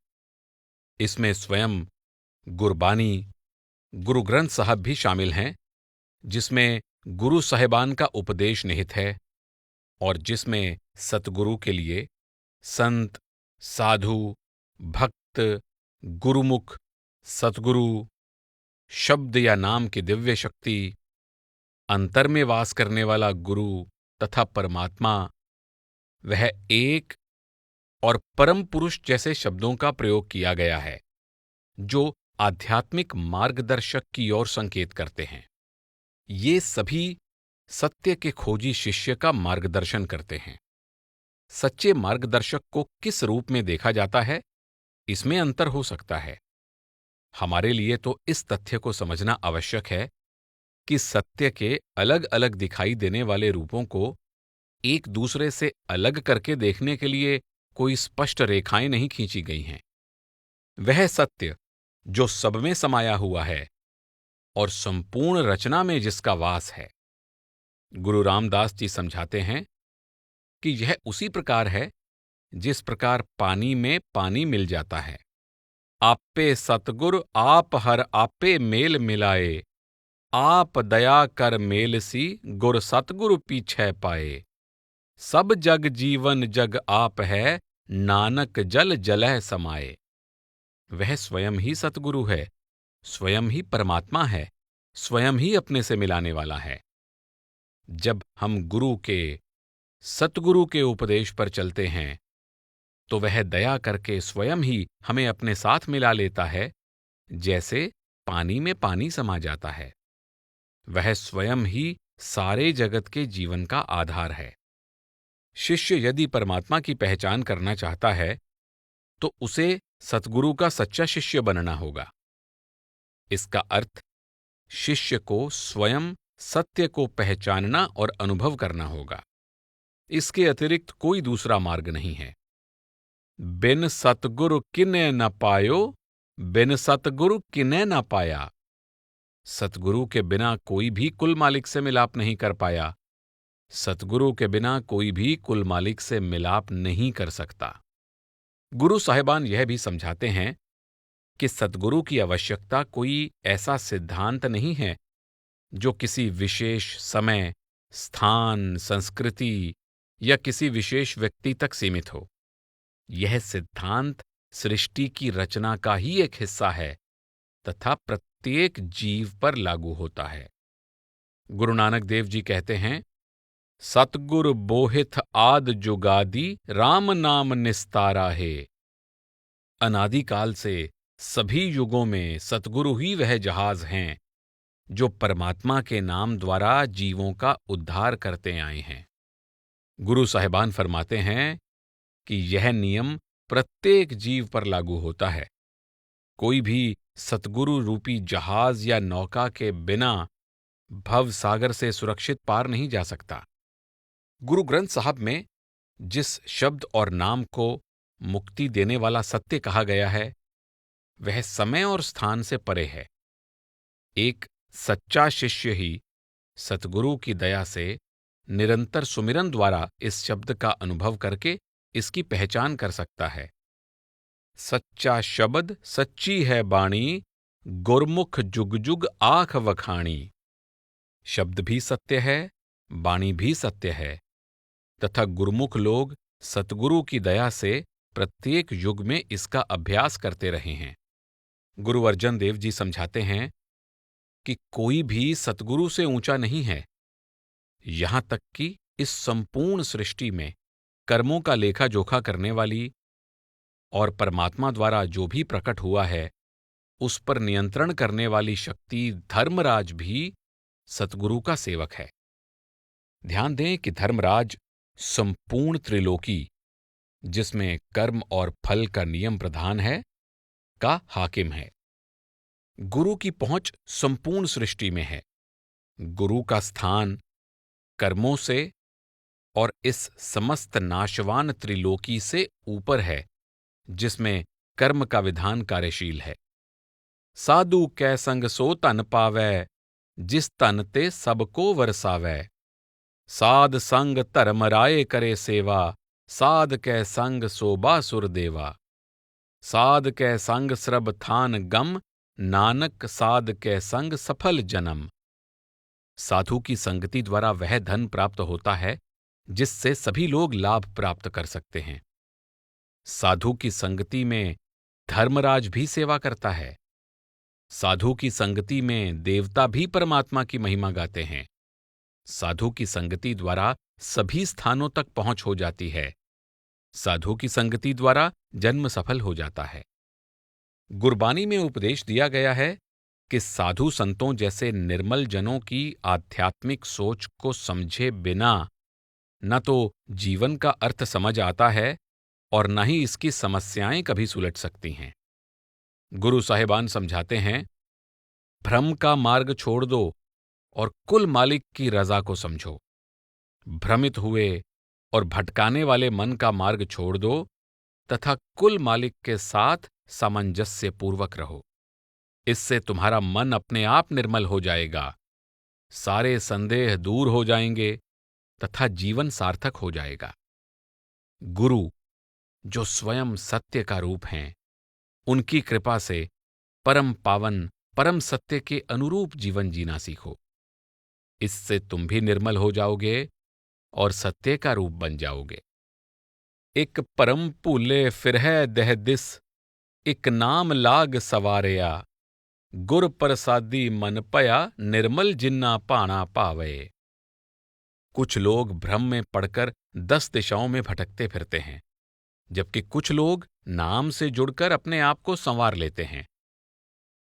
इसमें स्वयं गुरबानी, गुरु ग्रंथ साहब भी शामिल हैं, जिसमें गुरु साहिबान का उपदेश निहित है और जिसमें सतगुरु के लिए संत, साधु, भक्त, गुरुमुख, सतगुरु, शब्द या नाम की दिव्य शक्ति, अंतर में वास करने वाला गुरु तथा परमात्मा, वह एक और परम पुरुष जैसे शब्दों का प्रयोग किया गया है, जो आध्यात्मिक मार्गदर्शक की ओर संकेत करते हैं। ये सभी सत्य के खोजी शिष्य का मार्गदर्शन करते हैं। सच्चे मार्गदर्शक को किस रूप में देखा जाता है, इसमें अंतर हो सकता है। हमारे लिए तो इस तथ्य को समझना आवश्यक है कि सत्य के अलग अलग दिखाई देने वाले रूपों को एक दूसरे से अलग करके देखने के लिए कोई स्पष्ट रेखाएं नहीं खींची गई हैं। वह सत्य जो सब में समाया हुआ है और संपूर्ण रचना में जिसका वास है। गुरु रामदास जी समझाते हैं कि यह उसी प्रकार है जिस प्रकार पानी में पानी मिल जाता है। आपे सतगुर आप हर आपे मेल मिलाए, आप दया कर मेल सी गुर सतगुरु पीछे पाए। सब जग जीवन जग आप है, नानक जल जलह समाए। वह स्वयं ही सतगुरु है, स्वयं ही परमात्मा है, स्वयं ही अपने से मिलाने वाला है। जब हम गुरु के, सतगुरु के उपदेश पर चलते हैं, तो वह दया करके स्वयं ही हमें अपने साथ मिला लेता है, जैसे पानी में पानी समा जाता है। वह स्वयं ही सारे जगत के जीवन का आधार है। शिष्य यदि परमात्मा की पहचान करना चाहता है, तो उसे सतगुरु का सच्चा शिष्य बनना होगा। इसका अर्थ शिष्य को स्वयं सत्य को पहचानना और अनुभव करना होगा। इसके अतिरिक्त कोई दूसरा मार्ग नहीं है। बिन सतगुरु किने न पायो, बिन सतगुरु किने न पाया। सतगुरु के बिना कोई भी कुल मालिक से मिलाप नहीं कर पाया। सतगुरु के बिना कोई भी कुल मालिक से मिलाप नहीं कर सकता। गुरु साहिबान यह भी समझाते हैं कि सतगुरु की आवश्यकता कोई ऐसा सिद्धांत नहीं है जो किसी विशेष समय, स्थान, संस्कृति या किसी विशेष व्यक्ति तक सीमित हो। यह सिद्धांत सृष्टि की रचना का ही एक हिस्सा है तथा प्रत्येक जीव पर लागू होता है। गुरु नानक देव जी कहते हैं, सतगुर बोहिथ आद जुगादि, राम नाम निस्तारा है। अनादिकाल से सभी युगों में सतगुरु ही वह जहाज हैं जो परमात्मा के नाम द्वारा जीवों का उद्धार करते आए हैं। गुरु साहिबान फरमाते हैं कि यह नियम प्रत्येक जीव पर लागू होता है। कोई भी सतगुरु रूपी जहाज या नौका के बिना भव सागर से सुरक्षित पार नहीं जा सकता। गुरु ग्रंथ साहब में जिस शब्द और नाम को मुक्ति देने वाला सत्य कहा गया है, वह समय और स्थान से परे है। एक सच्चा शिष्य ही सतगुरु की दया से निरंतर सुमिरन द्वारा इस शब्द का अनुभव करके इसकी पहचान कर सकता है। सच्चा शब्द सच्ची है बाणी, गुरमुख जुग जुग आख वखाणी। शब्द भी सत्य है, बाणी भी सत्य है, तथा गुरुमुख लोग सतगुरु की दया से प्रत्येक युग में इसका अभ्यास करते रहे हैं। गुरु अर्जन देव जी समझाते हैं कि कोई भी सतगुरु से ऊंचा नहीं है। यहां तक कि इस संपूर्ण सृष्टि में कर्मों का लेखा जोखा करने वाली और परमात्मा द्वारा जो भी प्रकट हुआ है उस पर नियंत्रण करने वाली शक्ति धर्मराज भी सतगुरु का सेवक है। ध्यान दें कि धर्मराज संपूर्ण त्रिलोकी, जिसमें कर्म और फल का नियम प्रधान है, का हाकिम है। गुरु की पहुंच संपूर्ण सृष्टि में है। गुरु का स्थान कर्मों से और इस समस्त नाशवान त्रिलोकी से ऊपर है, जिसमें कर्म का विधान कार्यशील है। साधु कै संग सो तन पावै, जिस तन ते सबको वरसावै। साध संग धर्म राय करे सेवा, साध कै संग सोबा सुर देवा। साध कै संग श्रब थान गम, नानक साध कै संग सफल जन्म। साधु की संगति द्वारा वह धन प्राप्त होता है जिससे सभी लोग लाभ प्राप्त कर सकते हैं। साधु की संगति में धर्मराज भी सेवा करता है। साधु की संगति में देवता भी परमात्मा की महिमा गाते हैं। साधु की संगति द्वारा सभी स्थानों तक पहुंच हो जाती है। साधु की संगति द्वारा जन्म सफल हो जाता है। गुरबानी में उपदेश दिया गया है कि साधु संतों जैसे निर्मल जनों की आध्यात्मिक सोच को समझे बिना न तो जीवन का अर्थ समझ आता है और न ही इसकी समस्याएं कभी सुलझ सकती हैं। गुरु साहिबान समझाते हैं, भ्रम का मार्ग छोड़ दो और कुल मालिक की रजा को समझो। भ्रमित हुए और भटकाने वाले मन का मार्ग छोड़ दो तथा कुल मालिक के साथ सामंजस्य पूर्वक रहो। इससे तुम्हारा मन अपने आप निर्मल हो जाएगा, सारे संदेह दूर हो जाएंगे तथा जीवन सार्थक हो जाएगा। गुरु, जो स्वयं सत्य का रूप हैं, उनकी कृपा से परम पावन परम सत्य के अनुरूप जीवन जीना सीखो। इससे तुम भी निर्मल हो जाओगे और सत्य का रूप बन जाओगे। एक परम भूले फिर है देह दिस, एक नाम लाग सवारया। गुर प्रसादी मन पया, निर्मल जिन्ना पाना पावे। कुछ लोग भ्रम में पड़कर 10 दिशाओं में भटकते फिरते हैं, जबकि कुछ लोग नाम से जुड़कर अपने आप को संवार लेते हैं।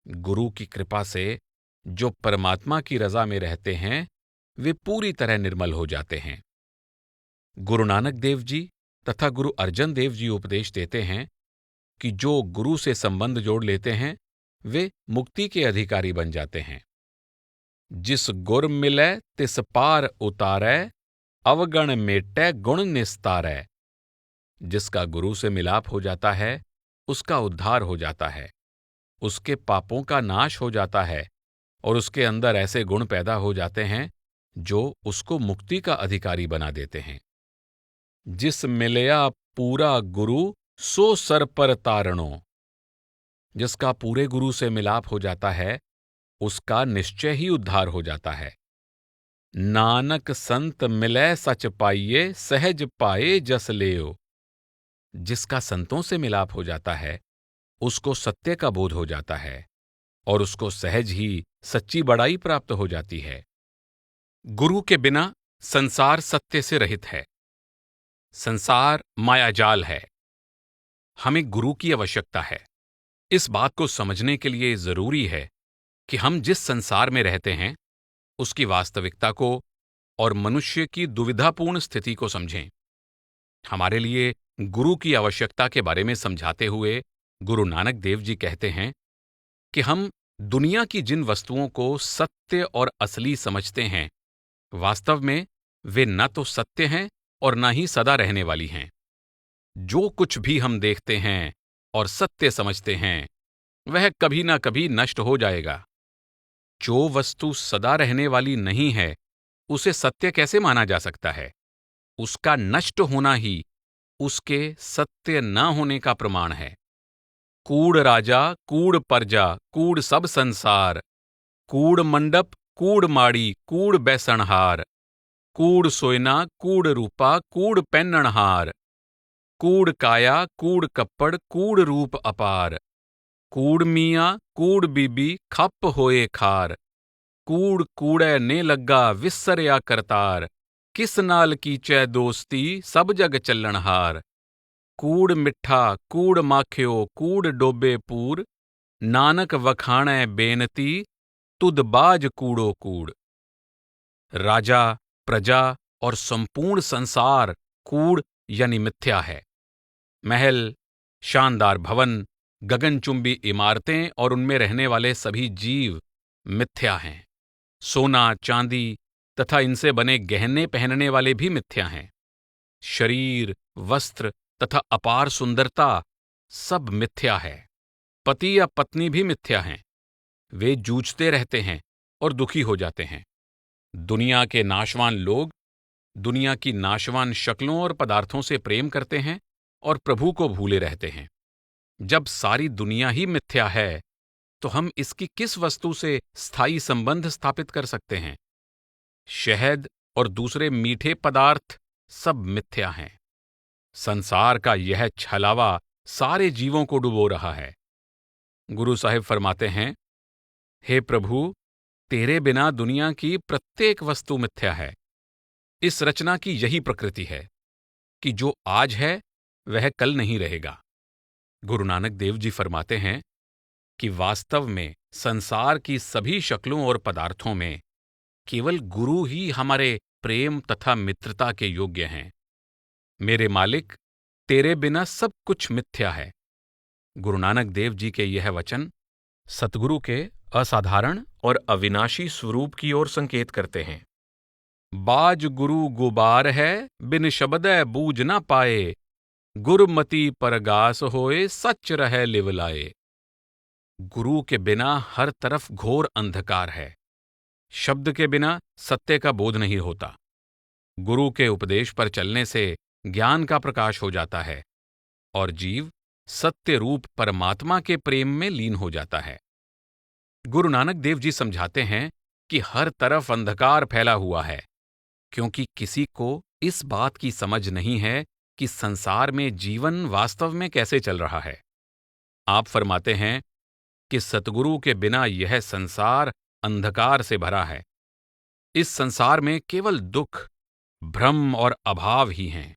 गुरु की कृपा से जो परमात्मा की रजा में रहते हैं, वे पूरी तरह निर्मल हो जाते हैं। गुरु नानक देव जी तथा गुरु अर्जन देव जी उपदेश देते हैं कि जो गुरु से संबंध जोड़ लेते हैं, वे मुक्ति के अधिकारी बन जाते हैं। जिस गुर मिलै तिस पार उतारै, अवगण मेटै गुण निस्तारै। जिसका गुरु से मिलाप हो जाता है, उसका उद्धार हो जाता है, उसके पापों का नाश हो जाता है और उसके अंदर ऐसे गुण पैदा हो जाते हैं जो उसको मुक्ति का अधिकारी बना देते हैं। जिस मिलया पूरा गुरु, सो सर पर तारणो। जिसका पूरे गुरु से मिलाप हो जाता है, उसका निश्चय ही उद्धार हो जाता है। नानक संत मिलै सच पाइये, सहज पाए जस लेओ। जिसका संतों से मिलाप हो जाता है, उसको सत्य का बोध हो जाता है और उसको सहज ही सच्ची बड़ाई प्राप्त हो जाती है। गुरु के बिना संसार सत्य से रहित है। संसार मायाजाल है। हमें गुरु की आवश्यकता है। इस बात को समझने के लिए जरूरी है कि हम जिस संसार में रहते हैं, उसकी वास्तविकता को और मनुष्य की दुविधापूर्ण स्थिति को समझें। हमारे लिए गुरु की आवश्यकता के बारे में समझाते हुए गुरु नानक देव जी कहते हैं कि हम दुनिया की जिन वस्तुओं को सत्य और असली समझते हैं, वास्तव में वे न तो सत्य हैं और न ही सदा रहने वाली हैं। जो कुछ भी हम देखते हैं और सत्य समझते हैं, वह कभी ना कभी नष्ट हो जाएगा। जो वस्तु सदा रहने वाली नहीं है, उसे सत्य कैसे माना जा सकता है? उसका नष्ट होना ही उसके सत्य न होने का प्रमाण है। कूड़ राजा, कूड़ प्रजा, कूड़ सब संसार, कूड़ मंडप, कूड़ माड़ी, कूड़ बैसणहार, कूड़ सोयना, कूड़ रूपा, कूड़ पैन्नणहार, कूड़ काया, कूड़ कप्पड़, कूड़ रूप अपार, कूड़ मियाँ, कूड़ बीबी, खप होए खार, कूड़ कूड़ै ने लग्गा विसरया करतार, किस नाल कीचै दोस्ती, सब जग चल्लणहार, कूड़ मिठा, कूड़ माखियो, कूड़ डोबे पूर, नानक वखाणै बेनती, तुद बाज कूड़ो कूड़। राजा, प्रजा और संपूर्ण संसार कूड़ यानी मिथ्या है। महल, शानदार भवन, गगनचुंबी इमारतें और उनमें रहने वाले सभी जीव मिथ्या हैं। सोना, चांदी तथा इनसे बने गहने पहनने वाले भी मिथ्या हैं। शरीर, वस्त्र तथा अपार सुंदरता सब मिथ्या है। पति या पत्नी भी मिथ्या हैं। वे जूझते रहते हैं और दुखी हो जाते हैं। दुनिया के नाशवान लोग दुनिया की नाशवान शक्लों और पदार्थों से प्रेम करते हैं और प्रभु को भूले रहते हैं। जब सारी दुनिया ही मिथ्या है, तो हम इसकी किस वस्तु से स्थायी संबंध स्थापित कर सकते हैं? शहद और दूसरे मीठे पदार्थ सब मिथ्या हैं। संसार का यह छलावा सारे जीवों को डुबो रहा है। गुरु साहिब फरमाते हैं, हे प्रभु, तेरे बिना दुनिया की प्रत्येक वस्तु मिथ्या है। इस रचना की यही प्रकृति है कि जो आज है वह कल नहीं रहेगा। गुरु नानक देव जी फरमाते हैं कि वास्तव में संसार की सभी शक्लों और पदार्थों में केवल गुरु ही हमारे प्रेम तथा मित्रता के योग्य हैं। मेरे मालिक, तेरे बिना सब कुछ मिथ्या है। गुरु नानक देव जी के यह वचन सतगुरु के असाधारण और अविनाशी स्वरूप की ओर संकेत करते हैं। बाज गुरु गुबार है, बिन शब्दै बूझ ना पाए, गुरमति परगास होए, सच रहे लिवलाए। गुरु के बिना हर तरफ घोर अंधकार है। शब्द के बिना सत्य का बोध नहीं होता। गुरु के उपदेश पर चलने से ज्ञान का प्रकाश हो जाता है और जीव सत्य रूप परमात्मा के प्रेम में लीन हो जाता है। गुरु नानक देव जी समझाते हैं कि हर तरफ अंधकार फैला हुआ है, क्योंकि किसी को इस बात की समझ नहीं है कि संसार में जीवन वास्तव में कैसे चल रहा है। आप फरमाते हैं कि सतगुरु के बिना यह संसार अंधकार से भरा है। इस संसार में केवल दुख, भ्रम और अभाव ही हैं।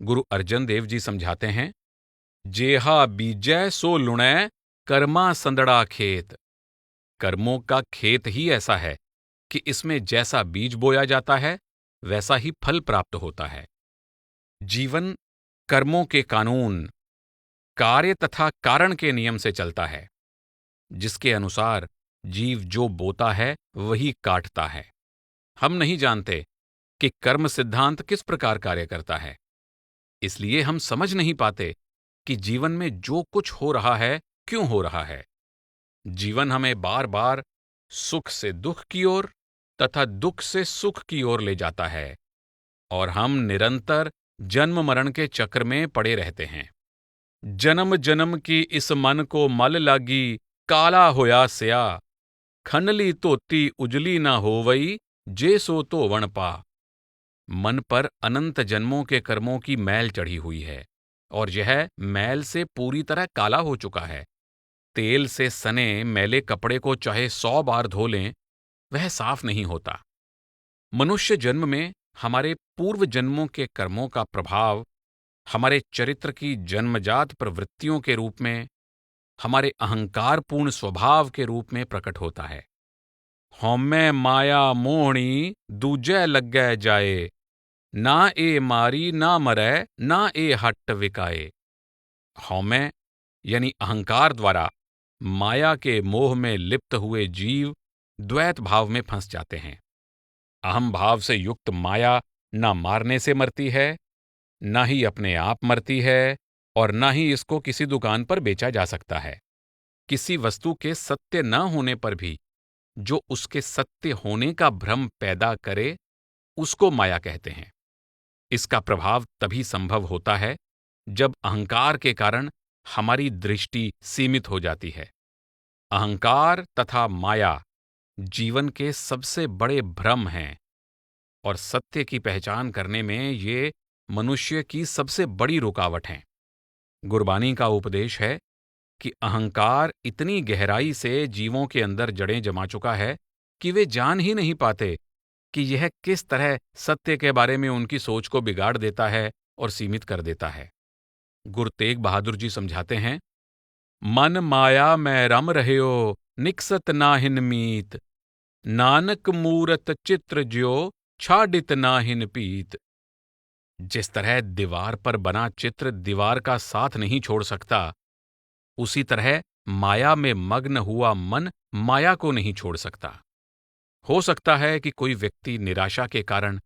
गुरु अर्जन देव जी समझाते हैं, जेहा बीजै सो लुणै, कर्मा संदड़ा खेत। कर्मों का खेत ही ऐसा है कि इसमें जैसा बीज बोया जाता है, वैसा ही फल प्राप्त होता है। जीवन कर्मों के कानून, कार्य तथा कारण के नियम से चलता है, जिसके अनुसार जीव जो बोता है वही काटता है। हम नहीं जानते कि कर्म सिद्धांत किस प्रकार कार्य करता है, इसलिए हम समझ नहीं पाते कि जीवन में जो कुछ हो रहा है क्यों हो रहा है। जीवन हमें बार बार सुख से दुख की ओर तथा दुख से सुख की ओर ले जाता है और हम निरंतर जन्म मरण के चक्र में पड़े रहते हैं। जन्म जन्म की इस मन को मल लागी, काला होया स्या, खनली धोती उजली ना होवई, जे सो धोवण पा। मन पर अनंत जन्मों के कर्मों की मैल चढ़ी हुई है और यह मैल से पूरी तरह काला हो चुका है। तेल से सने मैले कपड़े को चाहे 100 बार धो लें, वह साफ नहीं होता। मनुष्य जन्म में हमारे पूर्व जन्मों के कर्मों का प्रभाव हमारे चरित्र की जन्मजात प्रवृत्तियों के रूप में, हमारे अहंकारपूर्ण स्वभाव के रूप में प्रकट होता है। हौमै माया मोहणी, दूजै लग्गै जाए, ना ए मारी ना मरै, ना ए हट्ट विकाए। हौमै यानी अहंकार द्वारा माया के मोह में लिप्त हुए जीव द्वैत भाव में फंस जाते हैं। अहम भाव से युक्त माया न मारने से मरती है, न ही अपने आप मरती है, और न ही इसको किसी दुकान पर बेचा जा सकता है। किसी वस्तु के सत्य न होने पर भी जो उसके सत्य होने का भ्रम पैदा करे, उसको माया कहते हैं। इसका प्रभाव तभी संभव होता है जब अहंकार के कारण हमारी दृष्टि सीमित हो जाती है। अहंकार तथा माया जीवन के सबसे बड़े भ्रम हैं, और सत्य की पहचान करने में ये मनुष्य की सबसे बड़ी रुकावट हैं। गुरबानी का उपदेश है कि अहंकार इतनी गहराई से जीवों के अंदर जड़ें जमा चुका है कि वे जान ही नहीं पाते कि यह किस तरह सत्य के बारे में उनकी सोच को बिगाड़ देता है और सीमित कर देता है। गुरु तेग बहादुर जी समझाते हैं, मन माया में रम रहयो निकसत नाहिन मीत, नानक मूरत चित्र ज्यो छाडित नाहिन पीत। जिस तरह दीवार पर बना चित्र दीवार का साथ नहीं छोड़ सकता, उसी तरह माया में मग्न हुआ मन माया को नहीं छोड़ सकता। हो सकता है कि कोई व्यक्ति निराशा के कारण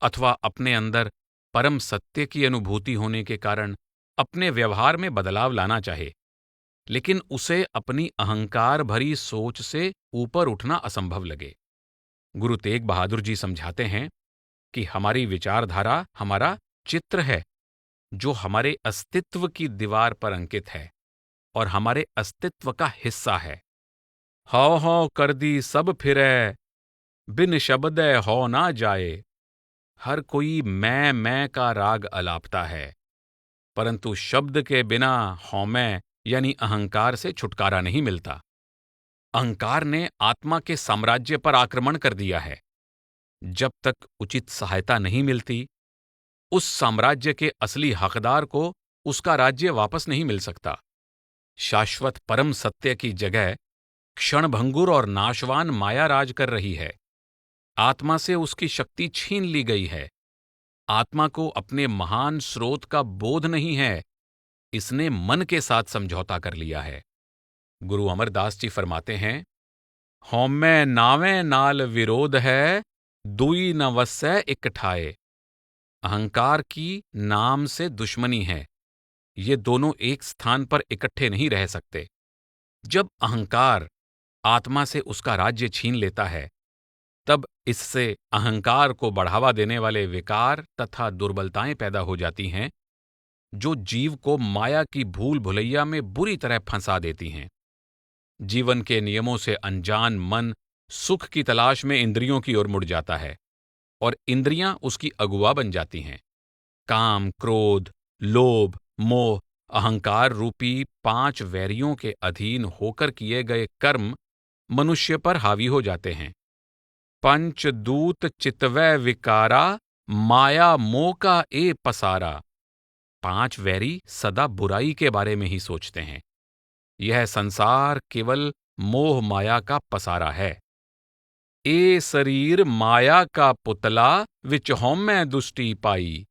अथवा अपने अंदर परम सत्य की अनुभूति होने के कारण अपने व्यवहार में बदलाव लाना चाहे, लेकिन उसे अपनी अहंकार भरी सोच से ऊपर उठना असंभव लगे। गुरु तेग बहादुर जी समझाते हैं कि हमारी विचारधारा हमारा चित्र है, जो हमारे अस्तित्व की दीवार पर अंकित है और हमारे अस्तित्व का हिस्सा है। हौ हौ कर दी सब फिरै, बिन शब्दै हौ ना जाए। हर कोई मैं का राग अलापता है, परंतु शब्द के बिना हौमै यानी अहंकार से छुटकारा नहीं मिलता। अहंकार ने आत्मा के साम्राज्य पर आक्रमण कर दिया है। जब तक उचित सहायता नहीं मिलती, उस साम्राज्य के असली हकदार को उसका राज्य वापस नहीं मिल सकता। शाश्वत परम सत्य की जगह क्षणभंगुर और नाशवान माया राज कर रही है। आत्मा से उसकी शक्ति छीन ली गई है। आत्मा को अपने महान स्रोत का बोध नहीं है, इसने मन के साथ समझौता कर लिया है। गुरु अमरदास जी फरमाते हैं, हौमै नावें नाल विरोध है, दुई न वस्सै इक ठाए। अहंकार की नाम से दुश्मनी है, ये दोनों एक स्थान पर इकट्ठे नहीं रह सकते। जब अहंकार आत्मा से उसका राज्य छीन लेता है, तब इससे अहंकार को बढ़ावा देने वाले विकार तथा दुर्बलताएं पैदा हो जाती हैं, जो जीव को माया की भूल भुलैया में बुरी तरह फंसा देती हैं। जीवन के नियमों से अनजान मन सुख की तलाश में इंद्रियों की ओर मुड़ जाता है, और इंद्रियां उसकी अगुवा बन जाती हैं। काम, क्रोध, लोभ, मोह, अहंकार रूपी 5 वैरियों के अधीन होकर किए गए कर्म मनुष्य पर हावी हो जाते हैं। पंचदूत चितवै विकारा, माया मोह का ए पसारा। 5 वैरी सदा बुराई के बारे में ही सोचते हैं। यह संसार केवल मोह माया का पसारा है। ए शरीर माया का पुतला, विच हौमै दुष्टि पाई।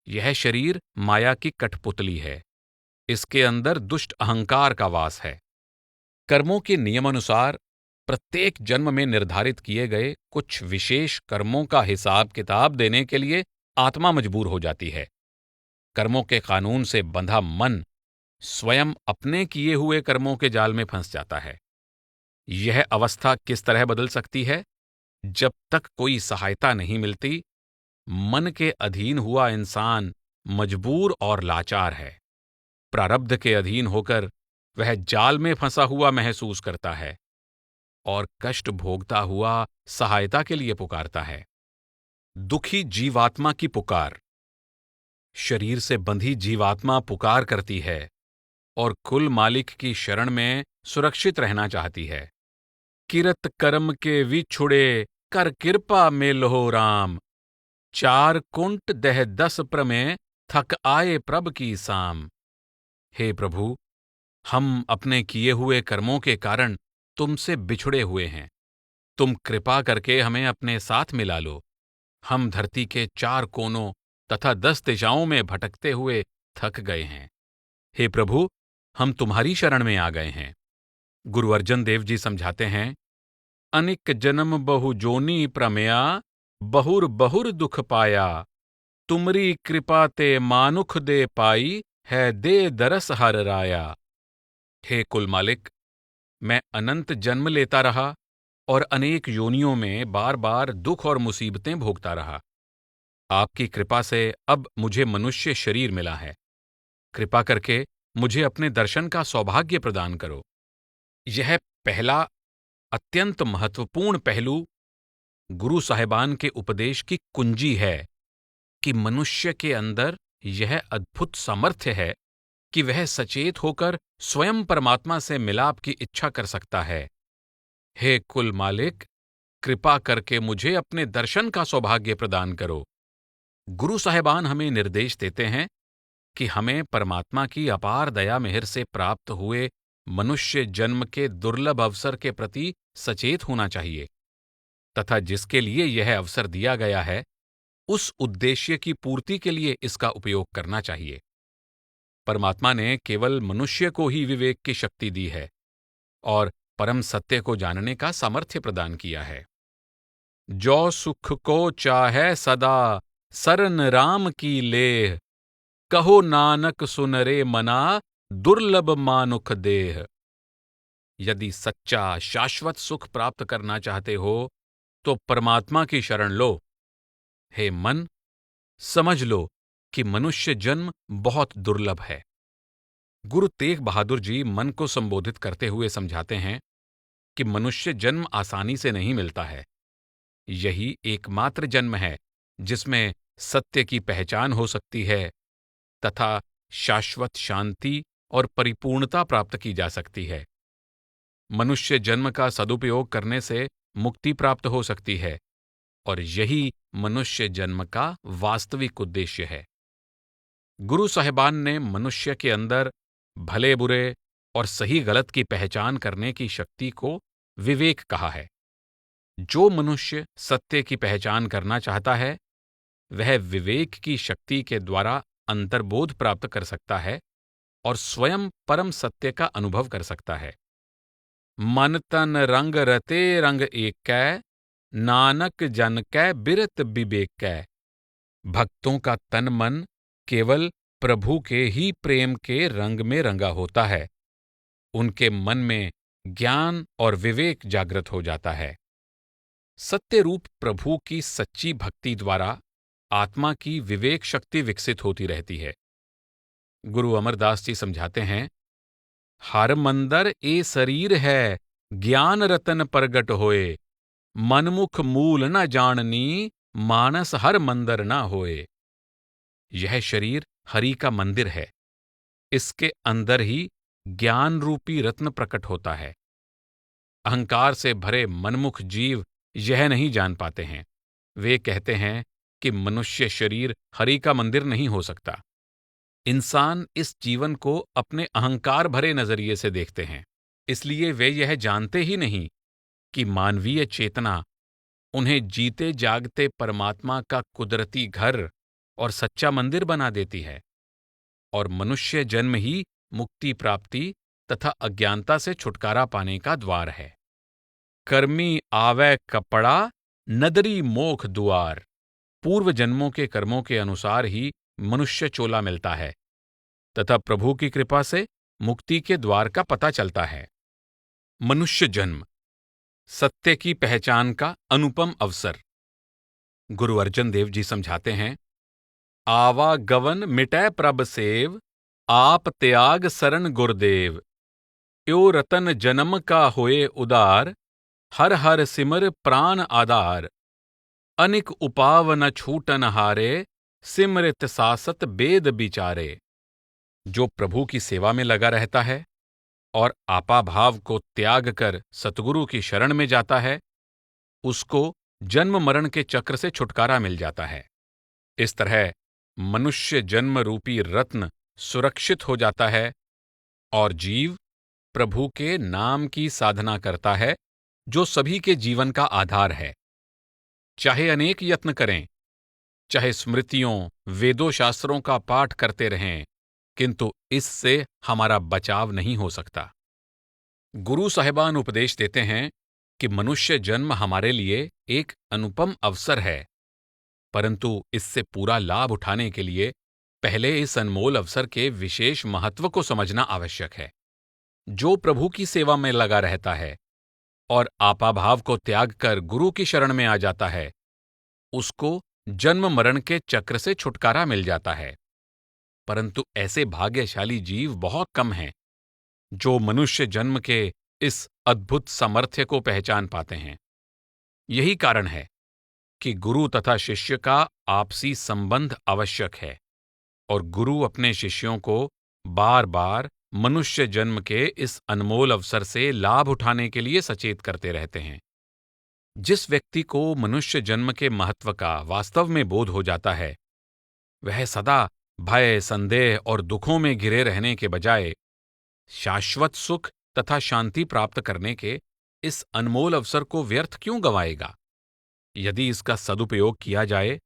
यह शरीर माया की कठपुतली है, इसके अंदर दुष्ट अहंकार का वास है। कर्मों के नियमानुसार प्रत्येक जन्म में निर्धारित किए गए कुछ विशेष कर्मों का हिसाब किताब देने के लिए आत्मा मजबूर हो जाती है। कर्मों के कानून से बंधा मन स्वयं अपने किए हुए कर्मों के जाल में फंस जाता है। यह अवस्था किस तरह बदल सकती है? जब तक कोई सहायता नहीं मिलती, मन के अधीन हुआ इंसान मजबूर और लाचार है। प्रारब्ध के अधीन होकर वह जाल में फंसा हुआ महसूस करता है और कष्ट भोगता हुआ सहायता के लिए पुकारता है। दुखी जीवात्मा की पुकार। शरीर से बंधी जीवात्मा पुकार करती है और कुल मालिक की शरण में सुरक्षित रहना चाहती है। किरत कर्म के विछुड़े, कर कृपा में लोहो राम। 4 कुंट दह 10 प्रमेय, थक आए प्रभ की साम। हे प्रभु, हम अपने किए हुए कर्मों के कारण तुमसे बिछुड़े हुए हैं। तुम कृपा करके हमें अपने साथ मिला लो। हम धरती के 4 कोनों तथा 10 दिशाओं में भटकते हुए थक गए हैं। हे प्रभु, हम तुम्हारी शरण में आ गए हैं। गुरु अर्जन देव जी समझाते हैं, अनिक जन्म बहु जोनी प्रमेया, बहुर बहुर दुख पाया, तुमरी कृपा ते मानुख दे पाई, है दे दरस हर राया। हे कुल मालिक, मैं अनंत जन्म लेता रहा और अनेक योनियों में बार बार दुख और मुसीबतें भोगता रहा। आपकी कृपा से अब मुझे मनुष्य शरीर मिला है। कृपा करके मुझे अपने दर्शन का सौभाग्य प्रदान करो। यह पहला अत्यंत महत्वपूर्ण पहलू गुरु साहिबान के उपदेश की कुंजी है कि मनुष्य के अंदर यह अद्भुत सामर्थ्य है कि वह सचेत होकर स्वयं परमात्मा से मिलाप की इच्छा कर सकता है। हे कुल मालिक, कृपा करके मुझे अपने दर्शन का सौभाग्य प्रदान करो। गुरु साहिबान हमें निर्देश देते हैं कि हमें परमात्मा की अपार दया मेहर से प्राप्त हुए मनुष्य जन्म के दुर्लभ अवसर के प्रति सचेत होना चाहिए तथा जिसके लिए यह अवसर दिया गया है उस उद्देश्य की पूर्ति के लिए इसका उपयोग करना चाहिए। परमात्मा ने केवल मनुष्य को ही विवेक की शक्ति दी है और परम सत्य को जानने का सामर्थ्य प्रदान किया है। जो सुख को चाहे सदा, सरन राम की लेह, कहो नानक सुन रे मना, दुर्लभ मानुख देह। यदि सच्चा शाश्वत सुख प्राप्त करना चाहते हो तो परमात्मा की शरण लो। हे मन, समझ लो कि मनुष्य जन्म बहुत दुर्लभ है। गुरु तेग बहादुर जी मन को संबोधित करते हुए समझाते हैं कि मनुष्य जन्म आसानी से नहीं मिलता है। यही एकमात्र जन्म है जिसमें सत्य की पहचान हो सकती है तथा शाश्वत शांति और परिपूर्णता प्राप्त की जा सकती है। मनुष्य जन्म का सदुपयोग करने से मुक्ति प्राप्त हो सकती है और यही मनुष्य जन्म का वास्तविक उद्देश्य है। गुरु साहिबान ने मनुष्य के अंदर भले बुरे और सही गलत की पहचान करने की शक्ति को विवेक कहा है। जो मनुष्य सत्य की पहचान करना चाहता है वह विवेक की शक्ति के द्वारा अंतर्बोध प्राप्त कर सकता है और स्वयं परम सत्य का अनुभव कर सकता है। मन तन रंग रते रंग एकै, नानक जन कै बिरत बिबेकै। भक्तों का तन मन केवल प्रभु के ही प्रेम के रंग में रंगा होता है। उनके मन में ज्ञान और विवेक जागृत हो जाता है। सत्य रूप प्रभु की सच्ची भक्ति द्वारा आत्मा की विवेक शक्ति विकसित होती रहती है। गुरु अमरदास जी समझाते हैं, हर मंदर ए शरीर है, ज्ञान रतन प्रगट होए, मनमुख मूल न जाननी, मानस हर मंदर न होए। यह शरीर हरि का मंदिर है। इसके अंदर ही ज्ञान रूपी रत्न प्रकट होता है। अहंकार से भरे मनमुख जीव यह नहीं जान पाते हैं। वे कहते हैं कि मनुष्य शरीर हरि का मंदिर नहीं हो सकता। इंसान इस जीवन को अपने अहंकार भरे नजरिए से देखते हैं, इसलिए वे यह जानते ही नहीं कि मानवीय चेतना उन्हें जीते जागते परमात्मा का कुदरती घर और सच्चा मंदिर बना देती है और मनुष्य जन्म ही मुक्ति प्राप्ति तथा अज्ञानता से छुटकारा पाने का द्वार है। कर्मी आवे कपड़ा, नदरी मोख दुआर। पूर्व जन्मों के कर्मों के अनुसार ही मनुष्य चोला मिलता है तथा प्रभु की कृपा से मुक्ति के द्वार का पता चलता है। मनुष्य जन्म सत्य की पहचान का अनुपम अवसर। गुरु अर्जन देव जी समझाते हैं, आवागवन मिटै प्रभ सेव, आप त्याग सरन गुरुदेव। यो रतन जन्म का होए उदार, हर हर सिमर प्राण आधार। अनिक उपाव न छूटन हारे, सिमरित सासत वेद विचारे। जो प्रभु की सेवा में लगा रहता है और आपाभाव को त्याग कर सतगुरु की शरण में जाता है, उसको जन्म मरण के चक्र से छुटकारा मिल जाता है। इस तरह मनुष्य जन्म रूपी रत्न सुरक्षित हो जाता है और जीव प्रभु के नाम की साधना करता है, जो सभी के जीवन का आधार है। चाहे अनेक यत्न करें, चाहे स्मृतियों वेदों शास्त्रों का पाठ करते रहें, किंतु इससे हमारा बचाव नहीं हो सकता। गुरु साहिबान उपदेश देते हैं कि मनुष्य जन्म हमारे लिए एक अनुपम अवसर है, परंतु इससे पूरा लाभ उठाने के लिए पहले इस अनमोल अवसर के विशेष महत्व को समझना आवश्यक है। जो प्रभु की सेवा में लगा रहता है और आपाभाव को त्याग कर गुरु की शरण में आ जाता है, उसको जन्म मरण के चक्र से छुटकारा मिल जाता है। परंतु ऐसे भाग्यशाली जीव बहुत कम हैं जो मनुष्य जन्म के इस अद्भुत सामर्थ्य को पहचान पाते हैं। यही कारण है कि गुरु तथा शिष्य का आपसी संबंध आवश्यक है और गुरु अपने शिष्यों को बार बार मनुष्य जन्म के इस अनमोल अवसर से लाभ उठाने के लिए सचेत करते रहते हैं। जिस व्यक्ति को मनुष्य जन्म के महत्व का वास्तव में बोध हो जाता है, वह सदा भय, संदेह और दुखों में घिरे रहने के बजाय शाश्वत सुख तथा शांति प्राप्त करने के इस अनमोल अवसर को व्यर्थ क्यों गंवाएगा? यदि इसका सदुपयोग किया जाए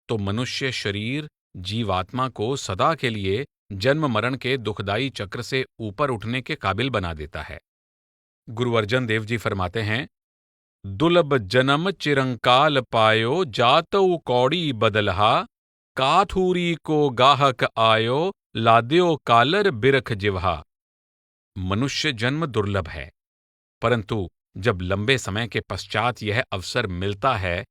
तो मनुष्य शरीर जीवात्मा को सदा के लिए जन्म मरण के दुखदायी चक्र से ऊपर उठने के काबिल बना देता है। गुरु अर्जन देव जी फरमाते हैं, दुर्लभ जन्म चिरंकाल पायो जातऊ कौड़ी बदलहा, काथूरी को गाहक आयो लाद्यो कालर बिरख जिवहा। मनुष्य जन्म दुर्लभ है, परंतु जब लंबे समय के पश्चात यह अवसर मिलता है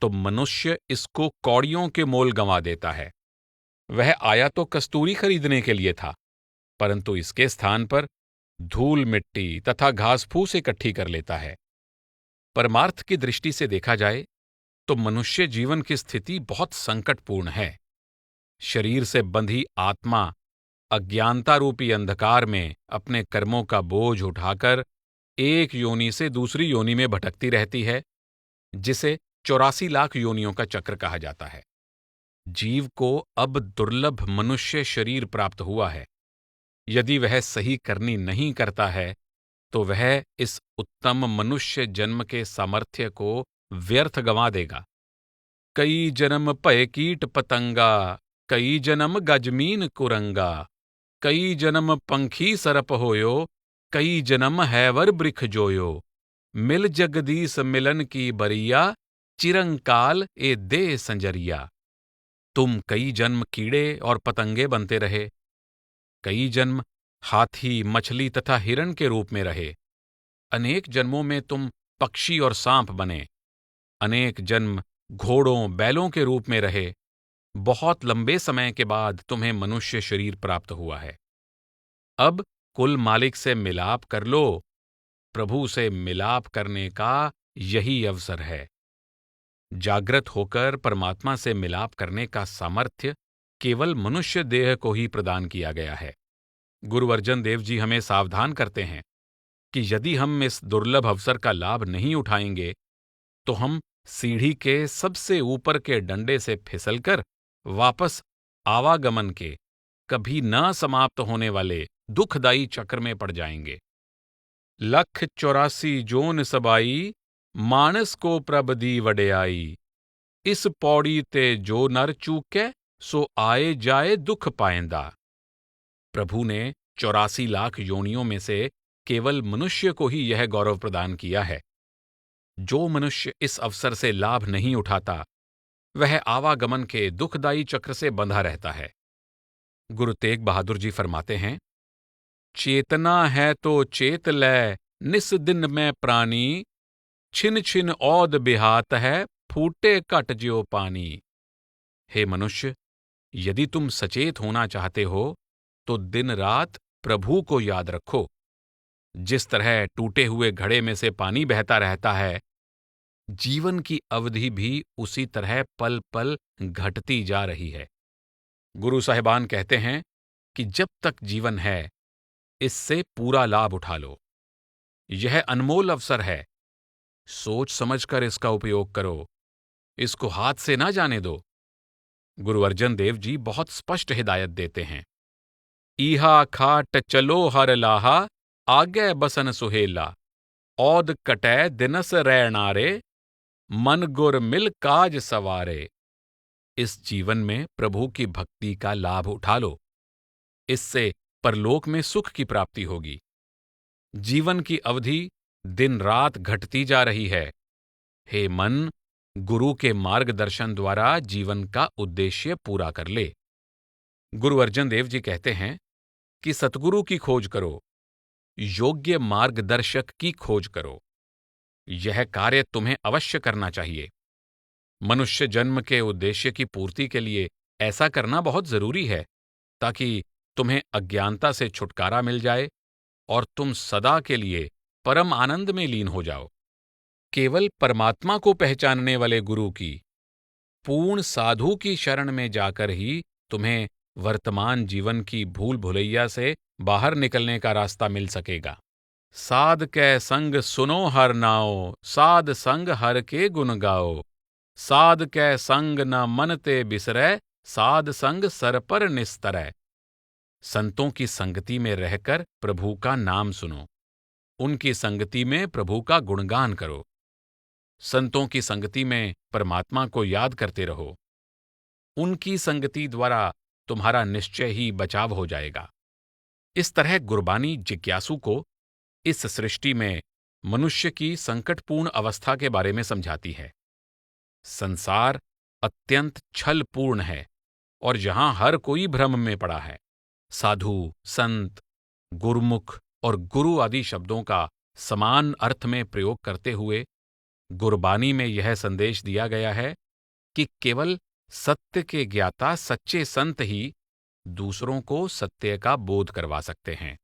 तो मनुष्य इसको कौड़ियों के मोल गंवा देता है। वह आया तो कस्तूरी खरीदने के लिए था, परंतु इसके स्थान पर धूल मिट्टी तथा घास फूस इकट्ठी कर लेता है। परमार्थ की दृष्टि से देखा जाए तो मनुष्य जीवन की स्थिति बहुत संकटपूर्ण है। शरीर से बंधी आत्मा अज्ञानता रूपी अंधकार में अपने कर्मों का बोझ उठाकर एक योनि से दूसरी योनि में भटकती रहती है, जिसे 84 लाख योनियों का चक्र कहा जाता है। जीव को अब दुर्लभ मनुष्य शरीर प्राप्त हुआ है। यदि वह सही करनी नहीं करता है तो वह इस उत्तम मनुष्य जन्म के सामर्थ्य को व्यर्थ गंवा देगा। कई जन्म पय कीट पतंगा, कई जन्म गजमीन कुरंगा, कई जन्म पंखी सरप होयो, कई जन्म हैवर बृख जोयो, मिल जगदीश मिलन की बरिया, चिरंकाल ए दे संजरिया। तुम कई जन्म कीड़े और पतंगे बनते रहे, कई जन्म हाथी, मछली तथा हिरण के रूप में रहे, अनेक जन्मों में तुम पक्षी और सांप बने, अनेक जन्म घोड़ों बैलों के रूप में रहे। बहुत लंबे समय के बाद तुम्हें मनुष्य शरीर प्राप्त हुआ है। अब कुल मालिक से मिलाप कर लो। प्रभु से मिलाप करने का यही अवसर है। जागृत होकर परमात्मा से मिलाप करने का सामर्थ्य केवल मनुष्य देह को ही प्रदान किया गया है। गुरु अर्जन देव जी हमें सावधान करते हैं कि यदि हम इस दुर्लभ अवसर का लाभ नहीं उठाएंगे तो हम सीढ़ी के सबसे ऊपर के डंडे से फिसलकर वापस आवागमन के कभी न समाप्त होने वाले दुखदायी चक्र में पड़ जाएंगे। 184 जोन सबाई, मानस को प्रभ दी वड्याई, इस पौड़ी ते जो नर चूकै, सो आए जाए दुख पाएंदा। प्रभु ने 84 लाख योनियों में से केवल मनुष्य को ही यह गौरव प्रदान किया है। जो मनुष्य इस अवसर से लाभ नहीं उठाता, वह आवागमन के दुखदायी चक्र से बंधा रहता है। गुरु तेग बहादुर जी फरमाते हैं, चेतना है तो चेत लै निस दिन में प्राणी, छिन छिन औद बिहात है फूटे कट ज्यो पानी। हे मनुष्य, यदि तुम सचेत होना चाहते हो तो दिन रात प्रभु को याद रखो। जिस तरह टूटे हुए घड़े में से पानी बहता रहता है, जीवन की अवधि भी उसी तरह पल पल घटती जा रही है। गुरु साहिबान कहते हैं कि जब तक जीवन है, इससे पूरा लाभ उठा लो। यह अनमोल अवसर है, सोच समझकर इसका उपयोग करो, इसको हाथ से ना जाने दो। गुरु अर्जन देव जी बहुत स्पष्ट हिदायत देते हैं, ईहा खाट चलो हर लाहा, आगे बसन सुहेला, औद कटै दिनस रैणारे, मन गुर मिल काज सवारे। इस जीवन में प्रभु की भक्ति का लाभ उठा लो, इससे परलोक में सुख की प्राप्ति होगी। जीवन की अवधि दिन रात घटती जा रही है। हे मन, गुरु के मार्गदर्शन द्वारा जीवन का उद्देश्य पूरा कर ले। गुरु अर्जन देव जी कहते हैं कि सतगुरु की खोज करो, योग्य मार्गदर्शक की खोज करो। यह कार्य तुम्हें अवश्य करना चाहिए। मनुष्य जन्म के उद्देश्य की पूर्ति के लिए ऐसा करना बहुत जरूरी है, ताकि तुम्हें अज्ञानता से छुटकारा मिल जाए और तुम सदा के लिए परम आनंद में लीन हो जाओ। केवल परमात्मा को पहचानने वाले गुरु की, पूर्ण साधु की शरण में जाकर ही तुम्हें वर्तमान जीवन की भूल भुलैया से बाहर निकलने का रास्ता मिल सकेगा। साध कै संग सुनो हर नाओ, साध संग हर के गुण गाओ। साध कै संग न मन ते बिसरै, साध संग सर पर निस्तरै। संतों की संगति में रहकर प्रभु का नाम सुनो, उनकी संगति में प्रभु का गुणगान करो। संतों की संगति में परमात्मा को याद करते रहो। उनकी संगति द्वारा तुम्हारा निश्चय ही बचाव हो जाएगा। इस तरह गुरबानी जिज्ञासु को इस सृष्टि में मनुष्य की संकटपूर्ण अवस्था के बारे में समझाती है। संसार अत्यंत छलपूर्ण है और यहां हर कोई भ्रम में पड़ा है। साधु, संत, गुरुमुख और गुरु आदि शब्दों का समान अर्थ में प्रयोग करते हुए गुरबानी में यह संदेश दिया गया है कि केवल सत्य के ज्ञाता सच्चे संत ही दूसरों को सत्य का बोध करवा सकते हैं।